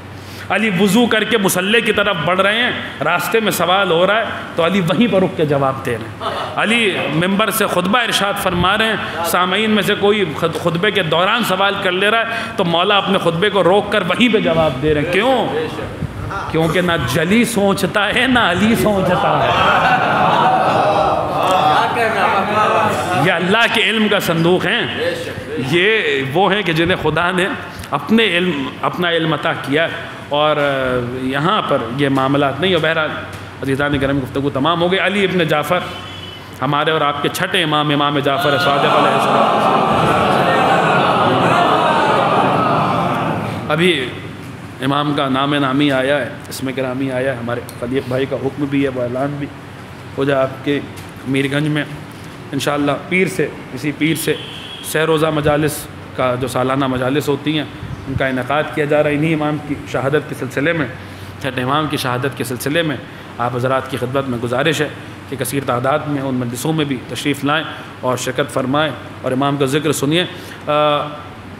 علی وضو کر کے مصلی کی طرف بڑھ رہے ہیں, راستے میں سوال ہو رہا ہے تو علی وہیں پر رک کے جواب دے رہے ہیں. علی ممبر سے خطبہ ارشاد فرما رہے ہیں, سامعین میں سے کوئی خطبے کے دوران سوال کر لے رہا ہے تو مولا اپنے خطبے کو روک کر وہیں پہ جواب دے رہے ہیں. کیوں؟ کیونکہ نہ جلی سوچتا ہے نہ علی سوچتا ہے. یہ اللہ کے علم کا صندوق ہیں. یہ وہ ہیں کہ جنہیں خدا نے اپنا علم عطا کیا, اور یہاں پر یہ معاملات نہیں. اور بہرحال عزیزان کرام گفتگو تمام ہو گئی. علی ابن جعفر ہمارے اور آپ کے چھٹے امام جعفر صادق علیہ السلام. ابھی امام کا نام نامی آیا ہے, اسم گرامی آیا ہے, ہمارے خلیق بھائی کا حکم بھی ہے, وہ اعلان بھی ہو جائے آپ کے میر گنج میں انشاءاللہ اسی پیر سے سہ روزہ مجالس کا جو سالانہ مجالس ہوتی ہیں ان کا انعقاد کیا جا رہا ہے. انہی امام کی شہادت کے سلسلے میں, چھٹے امام کی شہادت کے سلسلے میں آپ حضرات کی خدمت میں گزارش ہے کہ کثیر تعداد میں ان مجلسوں میں بھی تشریف لائیں اور شرکت فرمائیں اور امام کا ذکر سنیے.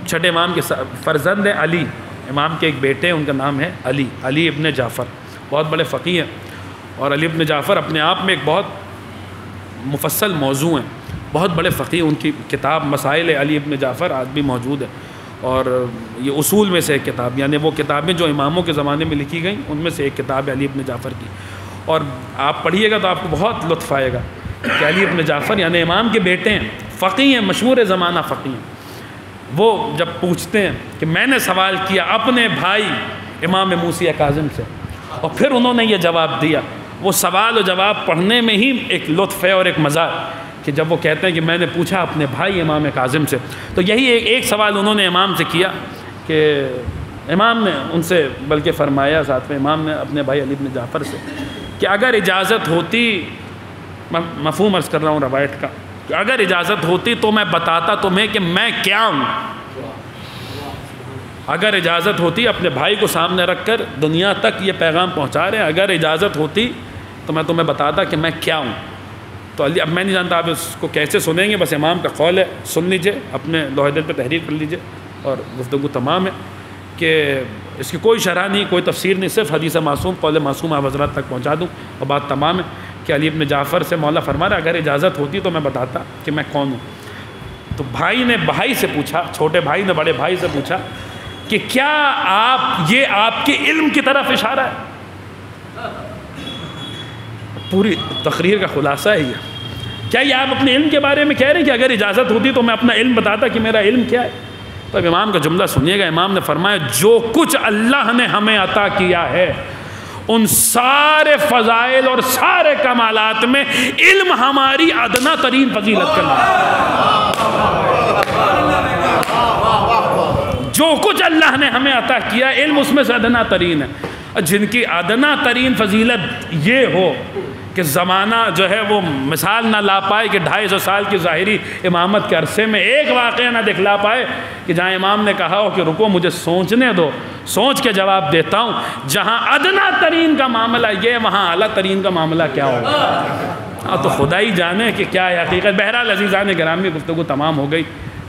چھٹے امام کے فرزند ہیں علی, امام کے ایک بیٹے ہیں ان کا نام ہے علی ابن جعفر, بہت بڑے فقیہ ہیں. اور علی ابن جعفر اپنے آپ میں ایک بہت مفصل موضوع ہیں, بہت بڑے فقیہ. ان کی کتاب مسائل علی ابن جعفر آج بھی موجود ہے, اور یہ اصول میں سے ایک کتاب, یعنی وہ کتابیں جو اماموں کے زمانے میں لکھی گئیں ان میں سے ایک کتاب ہے علی ابن جعفر کی. اور آپ پڑھیے گا تو آپ کو بہت لطف آئے گا کہ علی ابن جعفر یعنی امام کے بیٹے ہیں, فقیہ ہیں, مشہور زمانہ فقیہ ہیں. وہ جب پوچھتے ہیں کہ میں نے سوال کیا اپنے بھائی امام موسی کاظم سے, اور پھر انہوں نے یہ جواب دیا, وہ سوال و جواب پڑھنے میں ہی ایک لطف ہے اور ایک مزہ ہے کہ جب وہ کہتے ہیں کہ میں نے پوچھا اپنے بھائی امام کاظم سے, تو یہی ایک سوال انہوں نے امام سے کیا کہ امام نے ان سے بلکہ فرمایا ساتھ میں امام نے اپنے بھائی علی بن جعفر سے کہ اگر اجازت ہوتی, مفہوم عرض کر رہا ہوں روایت کا, کہ اگر اجازت ہوتی تو میں بتاتا تمہیں کہ میں کیا ہوں. اگر اجازت ہوتی, اپنے بھائی کو سامنے رکھ کر دنیا تک یہ پیغام پہنچا رہے ہیں, اگر اجازت ہوتی تو میں تمہیں بتاتا کہ میں کیا ہوں. تو علی, اب میں نہیں جانتا آپ اس کو کیسے سنیں گے, بس امام کا قول ہے, سن لیجئے, اپنے لوح دل پہ تحریر کر لیجئے, اور گفتگو تمام ہے کہ اس کی کوئی شرح نہیں, کوئی تفسیر نہیں, صرف حدیث معصوم, قول معصوم آپ حضرات تک پہنچا دوں, اور بات تمام ہے کہ علی ابن جعفر سے مولا فرما رہا اگر اجازت ہوتی تو میں بتاتا کہ میں کون ہوں. تو بھائی نے بھائی سے پوچھا, چھوٹے بھائی نے بڑے بھائی سے پوچھا کہ کیا آپ کے علم کی طرف اشارہ ہے؟ پوری تقریر کا خلاصہ ہے یہ. کیا یہ آپ اپنے علم کے بارے میں کہہ رہے ہیں کہ اگر اجازت ہوتی تو میں اپنا علم بتاتا کہ میرا علم کیا ہے؟ تو اب امام کا جملہ سنیے گا. امام نے فرمایا جو کچھ اللہ نے ہمیں عطا کیا ہے ان سارے فضائل اور سارے کمالات میں علم ہماری ادنا ترین فضیلت کا نام ہے. جو کچھ اللہ نے ہمیں عطا کیا علم اس میں سے ادنا ترین ہے. جن کی ادنا ترین فضیلت یہ ہو کہ زمانہ جو ہے وہ مثال نہ لا پائے کہ 250 سال کی ظاہری امامت کے عرصے میں ایک واقعہ نہ دکھلا پائے کہ جہاں امام نے کہا ہو کہ رکو مجھے سوچنے دو، سوچ کے جواب دیتا ہوں. جہاں ادنا ترین کا معاملہ یہ، وہاں اعلیٰ ترین کا معاملہ کیا ہوگا؟ تو خدا ہی جانے کہ کیا ہے حقیقت. بہرحال عزیزان گرامی، گفتگو تمام ہو گئی،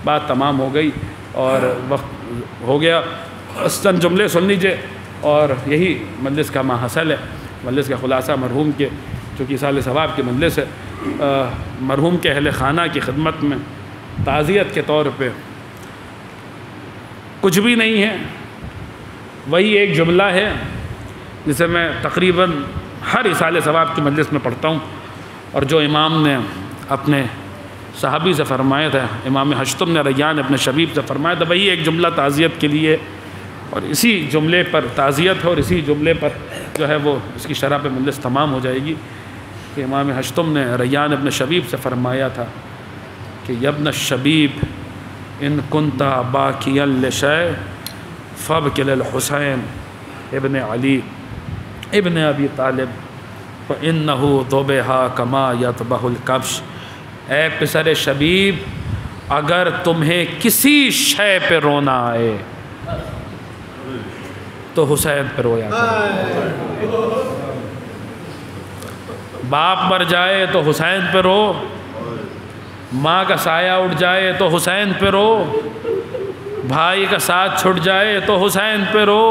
بات تمام ہو گئی اور وقت ہو گیا. چند جملے سن لیجئے اور یہی مجلس کا ماحصل ہے، مجلس کا خلاصہ مرحوم کے چونکہ سال ثواب کی مجلس ہے. مرحوم کے اہل خانہ کی خدمت میں تعزیت کے طور پہ کچھ بھی نہیں ہے، وہی ایک جملہ ہے جسے میں تقریباً ہر اصال ثواب کی مجلس میں پڑھتا ہوں، اور جو امام نے اپنے صحابی سے فرمایا تھا، امام حشتم نے ریان ابن شبیب سے فرمایا تھا، وہی ایک جملہ تعزیت کے لیے، اور اسی جملے پر تعزیت ہے اور اسی جملے پر جو ہے وہ اس کی شرح پہ مجلس تمام ہو جائے گی. کہ امام حشتم نے ریان ابن شبیب سے فرمایا تھا کہ یبن الشبیب ان کنت باکیا لشیء فابک للحسین ابن علی ابن ابی طالب فانہ ذبح کما یذبح الکبش. اے پسر شبیب، اگر تمہیں کسی شے پہ رونا آئے تو حسین پہ رویا کرو. باپ مر جائے تو حسین پہ رو، ماں کا سایہ اٹھ جائے تو حسین پہ رو، بھائی کا ساتھ چھٹ جائے تو حسین پہ رو،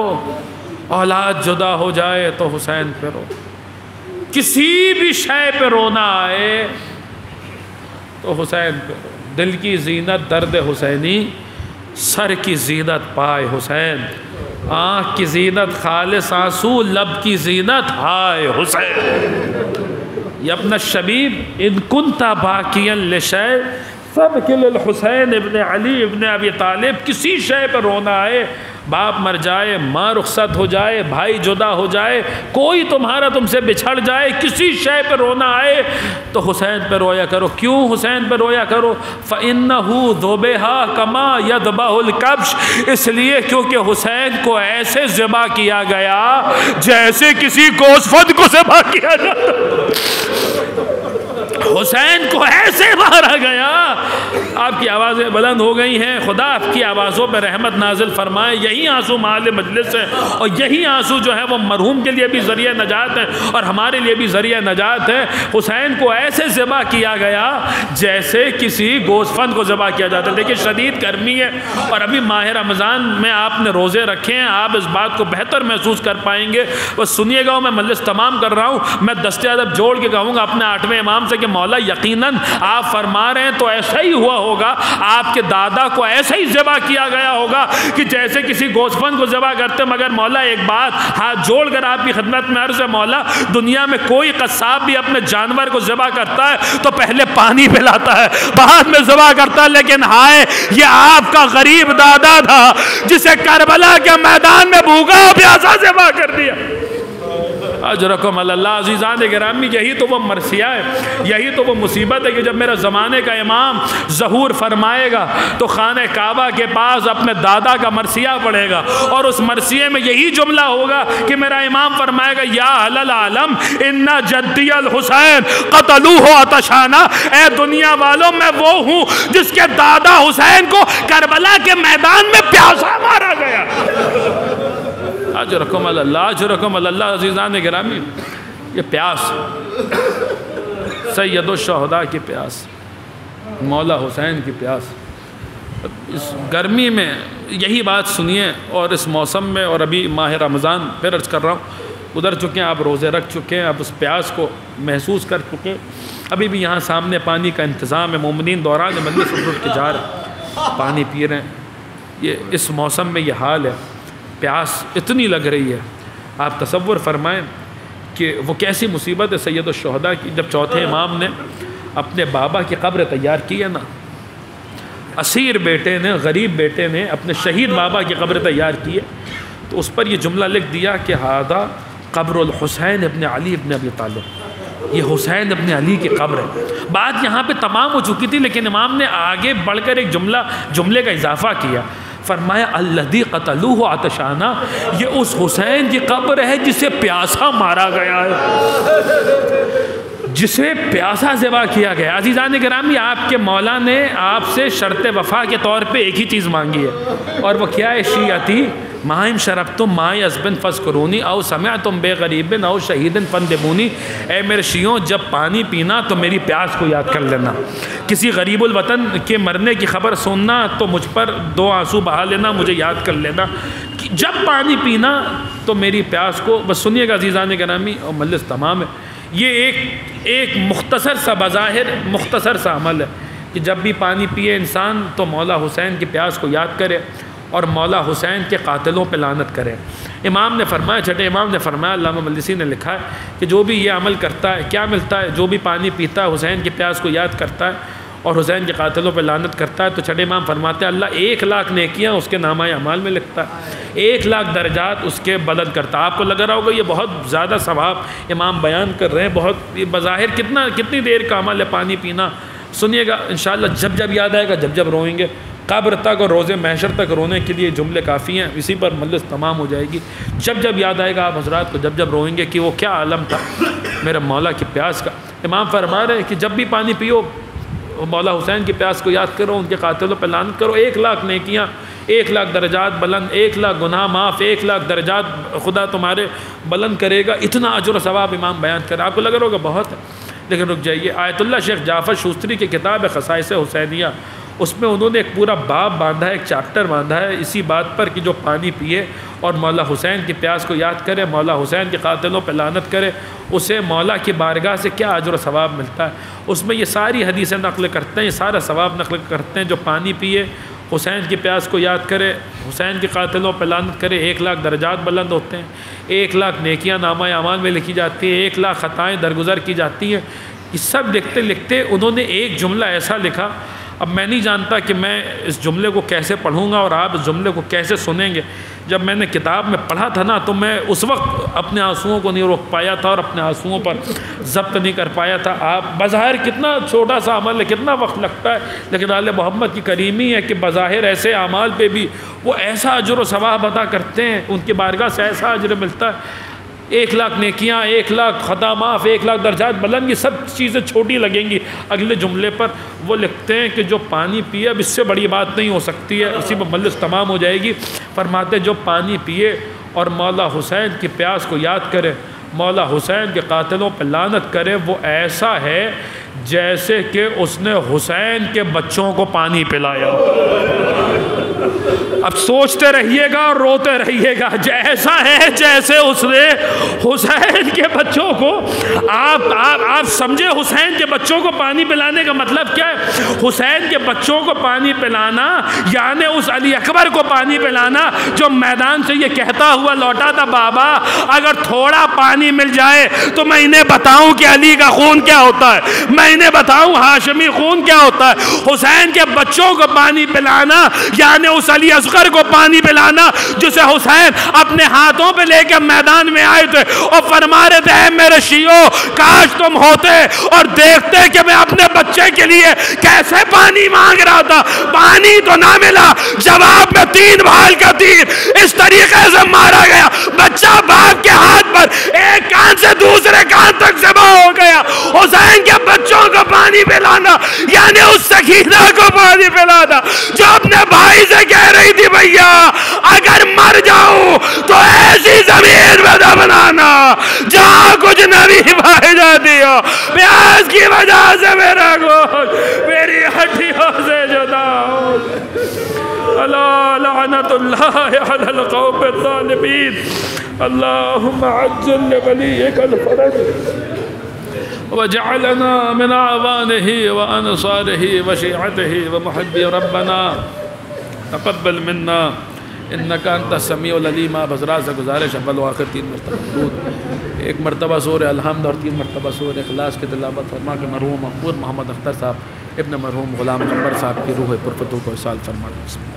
اولاد جدا ہو جائے تو حسین پہ رو. کسی بھی شے پہ رونا آئے تو حسین پہ رو. دل کی زینت درد حسینی، سر کی زینت پائے حسین، آنکھ کی زینت خالص آنسو، لب کی زینت ہائے حسین. یبن الشبیب ان کنت باکیا لشیء فابک للحسین ابن علی ابن ابی طالب. کسی شے پہ رونا آئے، باپ مر جائے، ماں رخصت ہو جائے، بھائی جدا ہو جائے، کوئی تمہارا تم سے بچھڑ جائے، کسی شے پہ رونا آئے تو حسین پہ رویا کرو. کیوں حسین پہ رویا کرو؟ فَإِنَّهُ ذُبِحَ كَمَا يَذْبَحُ الْكَبْشُ. اس لیے کیونکہ حسین کو ایسے ذبح کیا گیا جیسے کسی گوسفند کو ذبح کیا جاتا. حسین کو ایسے مارا گیا. آپ کی آوازیں بلند ہو گئی ہیں، خدا آپ کی آوازوں پہ رحمت نازل فرمائے. یہی آنسو محل مجلس ہے، اور یہی آنسو جو ہے وہ مرحوم کے لیے بھی ذریعہ نجات ہے اور ہمارے لیے بھی ذریعہ نجات ہے. حسین کو ایسے ذبح کیا گیا جیسے کسی گوسفند کو ذبح کیا جاتا ہے. دیکھیں شدید گرمی ہے اور ابھی ماہ رمضان میں آپ نے روزے رکھے ہیں، آپ اس بات کو بہتر محسوس کر پائیں گے. بس سنیے گا، میں مجلس تمام کر رہا ہوں، میں دست ادب جوڑ کے کہوں گا اپنے 8ویں امام سے کہ مولا یقیناً آپ فرما رہے ہیں تو ایسا ہی ہوا ہوگا. آپ کے دادا کو ایسا ہی ذبح کیا گیا ہوگا کہ جیسے کسی گوسفند کو ذبح کرتے. مگر مولا ایک بات ہاتھ جوڑ کر آپ کی خدمت میں عرض ہے، مولا دنیا میں کوئی قصاب بھی اپنے جانور کو ذبح کرتا ہے تو پہلے پانی پلاتا ہے، بعد میں ذبح کرتا ہے. لیکن ہائے یہ آپ کا غریب دادا تھا جسے کربلا کے میدان میں بھوکا پیاسا ذبح کر دیا. اجرکم اللہ. عزیزان گرامی، یہی تو وہ مرثیہ ہے، یہی تو وہ مصیبت ہے کہ جب میرا زمانے کا امام ظہور فرمائے گا تو خانہ کعبہ کے پاس اپنے دادا کا مرثیہ پڑھے گا، اور اس مرثیے میں یہی جملہ ہوگا کہ میرا امام فرمائے گا یا اہل العالم ان جدی الحسین قتلوہ عطشانا. اے دنیا والوں، میں وہ ہوں جس کے دادا حسین کو کربلا کے میدان میں پیاسا مارا گیا. اجرکم اللہ، اجرکم اللہ. عزیزان گرامی، یہ پیاس سید الشہداء کی پیاس، مولا حسین کی پیاس. اس گرمی میں یہی بات سنیے، اور اس موسم میں، اور ابھی ماہ رمضان پھر عرض کر رہا ہوں گزر چکے ہیں، آپ روزے رکھ چکے ہیں، آپ اس پیاس کو محسوس کر چکے. ابھی بھی یہاں سامنے پانی کا انتظام ہے، مومنین دوران مجلس اٹھ کے جا رہے ہیں، پانی پی رہے ہیں. یہ اس موسم میں یہ حال ہے، پیاس اتنی لگ رہی ہے. آپ تصور فرمائیں کہ وہ کیسی مصیبت ہے سید الشہداء کی. جب چوتھے امام نے اپنے بابا کی قبر تیار کی ہے نا، اسیر بیٹے نے، غریب بیٹے نے اپنے شہید بابا کی قبر تیار کی ہے، تو اس پر یہ جملہ لکھ دیا کہ ہذا قبر الحسین ابن علی ابن ابی طالب، یہ حسین ابن علی کی قبر ہے. بات یہاں پہ تمام ہو چکی تھی، لیکن امام نے آگے بڑھ کر ایک جملے کا اضافہ کیا. فرمایا الذی قتلوہ عطشانا، یہ اس حسین کی قبر ہے جسے پیاسا مارا گیا ہے، جسے پیاسا ذبح کیا گیا. عزیزان گرامی، آپ کے مولا نے آپ سے شرط وفا کے طور پہ ایک ہی چیز مانگی ہے، اور وہ کیا ہے؟ شیعتی ماہم شربتم مائی ازبن فذکرونی او سمعتم بے غریبن او شہیدن فندبونی. اے میرے شیعوں، جب پانی پینا تو میری پیاس کو یاد کر لینا، کسی غریب الوطن کے مرنے کی خبر سننا تو مجھ پر 2 آنسو بہا لینا، مجھے یاد کر لینا. جب پانی پینا تو میری پیاس کو بس سنیے گا عزیزان گرامی، اور مجلس تمام ہے. یہ ایک مختصر سا بظاہر مختصر سا عمل ہے کہ جب بھی پانی پیے انسان تو مولا حسین کی پیاس کو یاد کرے اور مولا حسین کے قاتلوں پہ لعنت کرے. امام نے فرمایا، چھٹے امام نے فرمایا، علامہ مجلسی نے لکھا ہے کہ جو بھی یہ عمل کرتا ہے کیا ملتا ہے؟ جو بھی پانی پیتا ہے، حسین کی پیاس کو یاد کرتا ہے اور حسین کے قاتلوں پہ لعنت کرتا ہے، تو چھٹے امام فرماتے ہیں اللہ 1,00,000 نیکیاں اس کے نامہ اعمال میں لکھتا ہے، 1,00,000 درجات اس کے بلند کرتا ہے. آپ کو لگ رہا ہوگا یہ بہت زیادہ ثواب امام بیان کر رہے ہیں، بہت بظاہر کتنی دیر کا عمل ہے پانی پینا. سنیے گا انشاءاللہ، جب یاد آئے گا، جب روئیں گے، قبر تک اور روز محشر تک رونے کے لیے جملے کافی ہیں. اسی پر مجلس تمام ہو جائے گی. جب یاد آئے گا آپ حضرات کو، جب روئیں گے کہ وہ کیا عالم تھا میرے مولا کی پیاس کا. امام فرما رہے ہیں کہ جب بھی پانی پیو مولا حسین کی پیاس کو یاد کرو، ان کے قاتلوں پہ لعنت کرو. 1,00,000 نیکیاں، 1,00,000 درجات بلند، 1,00,000 گناہ معاف، 1,00,000 درجات خدا تمہارے بلند کرے گا. اتنا اجر و ثواب امام بیان کر رہا ہے. آپ کو لگ رہا ہوگا بہت ہے، لیکن رک جائیے. آیت اللہ شیخ جعفر شوستری کی کتاب ہے خصائص حسینیہ، اس میں انہوں نے ایک پورا باب باندھا ہے، ایک چیپٹر باندھا ہے اسی بات پر کہ جو پانی پیے اور مولا حسین کی پیاس کو یاد کرے، مولا حسین کے قاتلوں پہ لعنت کرے، اسے مولا کی بارگاہ سے کیا اجر و ثواب ملتا ہے. اس میں یہ ساری حدیثیں نقل کرتے ہیں، یہ سارا ثواب نقل کرتے ہیں. جو پانی پیے، حسین کی پیاس کو یاد کرے، حسین کے قاتلوں پہ لعنت کرے، 1,00,000 درجات بلند ہوتے ہیں، 1,00,000 نیکیاں نامہ اعمال میں لکھی جاتی ہیں، 1,00,000 خطائیں درگزر کی جاتی ہیں. یہ سب لکھتے انہوں نے ایک جملہ ایسا لکھا. اب میں نہیں جانتا کہ میں اس جملے کو کیسے پڑھوں گا اور آپ اس جملے کو کیسے سنیں گے. جب میں نے کتاب میں پڑھا تھا نا، تو میں اس وقت اپنے آنسوؤں کو نہیں روک پایا تھا اور اپنے آنسوؤں پر ضبط نہیں کر پایا تھا. آپ بظاہر کتنا چھوٹا سا عمل ہے، کتنا وقت لگتا ہے، لیکن آل محمد کی کریمی ہے کہ بظاہر ایسے اعمال پہ بھی وہ ایسا اجر و ثواب عطا کرتے ہیں، ان کی بارگاہ سے ایسا اجر ملتا ہے. 1,00,000 نیکیاں، 1,00,000 خطا معاف، 1,00,000 درجات بلند، یہ سب چیزیں چھوٹی لگیں گی. اگلے جملے پر وہ لکھتے ہیں کہ جو پانی پیے، اب اس سے بڑی بات نہیں ہو سکتی ہے، اسی پر مجلس تمام ہو جائے گی. فرماتے جو پانی پیے اور مولا حسین کی پیاس کو یاد کرے، مولا حسین کے قاتلوں پہ لعنت کرے، وہ ایسا ہے جیسے کہ اس نے حسین کے بچوں کو پانی پلایا. اب سوچتے رہیے گا اور روتے رہیے گا. ایسا ہے جیسے اس نے حسین کے بچوں کو، آپ سمجھے حسین کے بچوں کو پانی پلانے کا مطلب کیا ہے؟ حسین کے بچوں کو پانی پلانا یعنی اس علی اکبر کو پانی پلانا جو میدان سے یہ کہتا ہوا لوٹا تھا، بابا اگر تھوڑا پانی مل جائے تو میں انہیں بتاؤں کہ علی کا خون کیا ہوتا ہے، میں انہیں بتاؤں ہاشمی خون کیا ہوتا ہے. حسین کے بچوں کو پانی پلانا یعنی اس علی اصغر کو پانی پلانا جسے حسین اپنے ہاتھوں پہ لے کے میدان میں آئے تھے اور فرما رہے تھے اے میرے شیعوں، کاش تم ہوتے اور دیکھتے کہ میں اپنے بچے کے لیے کیسے پانی مانگ رہا تھا. پانی تو نہ ملا، جواب میں 3 بھال کا تیر اس طریقے سے مارا گیا، بچہ باپ کے ہاتھ پر ایک کان سے دوسرے کان تک ذبح ہو گیا. حسین کے بچوں کو پانی پلانا یعنی اس سکینہ کو پانی پلانا جو اپنے بھائی سے کہہ رہی تھی بھیا اگر مر جاؤں تو ایسی زمین میں دفنانا جہاں کچھ نبی پائے جاتی ہو، پیاس کی وجہ سے میرا گوشت میری ہڈیوں سے جدا ہو. اللہ لعنت اللہ علی القوم الظالمین. اللہم عجل لولیک الفرج وجعلنا من اعوانہ وانصارہ وشیعتہ ومحبی. ربنا تقبل منا انکا انت السمیع العلیم. آپ حضرات سے گزارش اول و آخر 3 مرتبہ درود، 1 مرتبہ سورہ الحمد اور 3 مرتبہ سورہ اخلاص کی تلاوت فرما کے مرحوم مقبول محمد اختر صاحب ابن مرحوم غلام جبر صاحب کی روح پرفتوں کو اصال فرما دیں. بسم اللہ.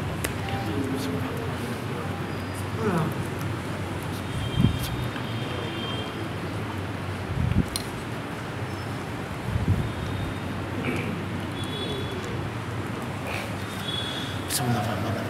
بسم اللہ الرحمن الرحیم.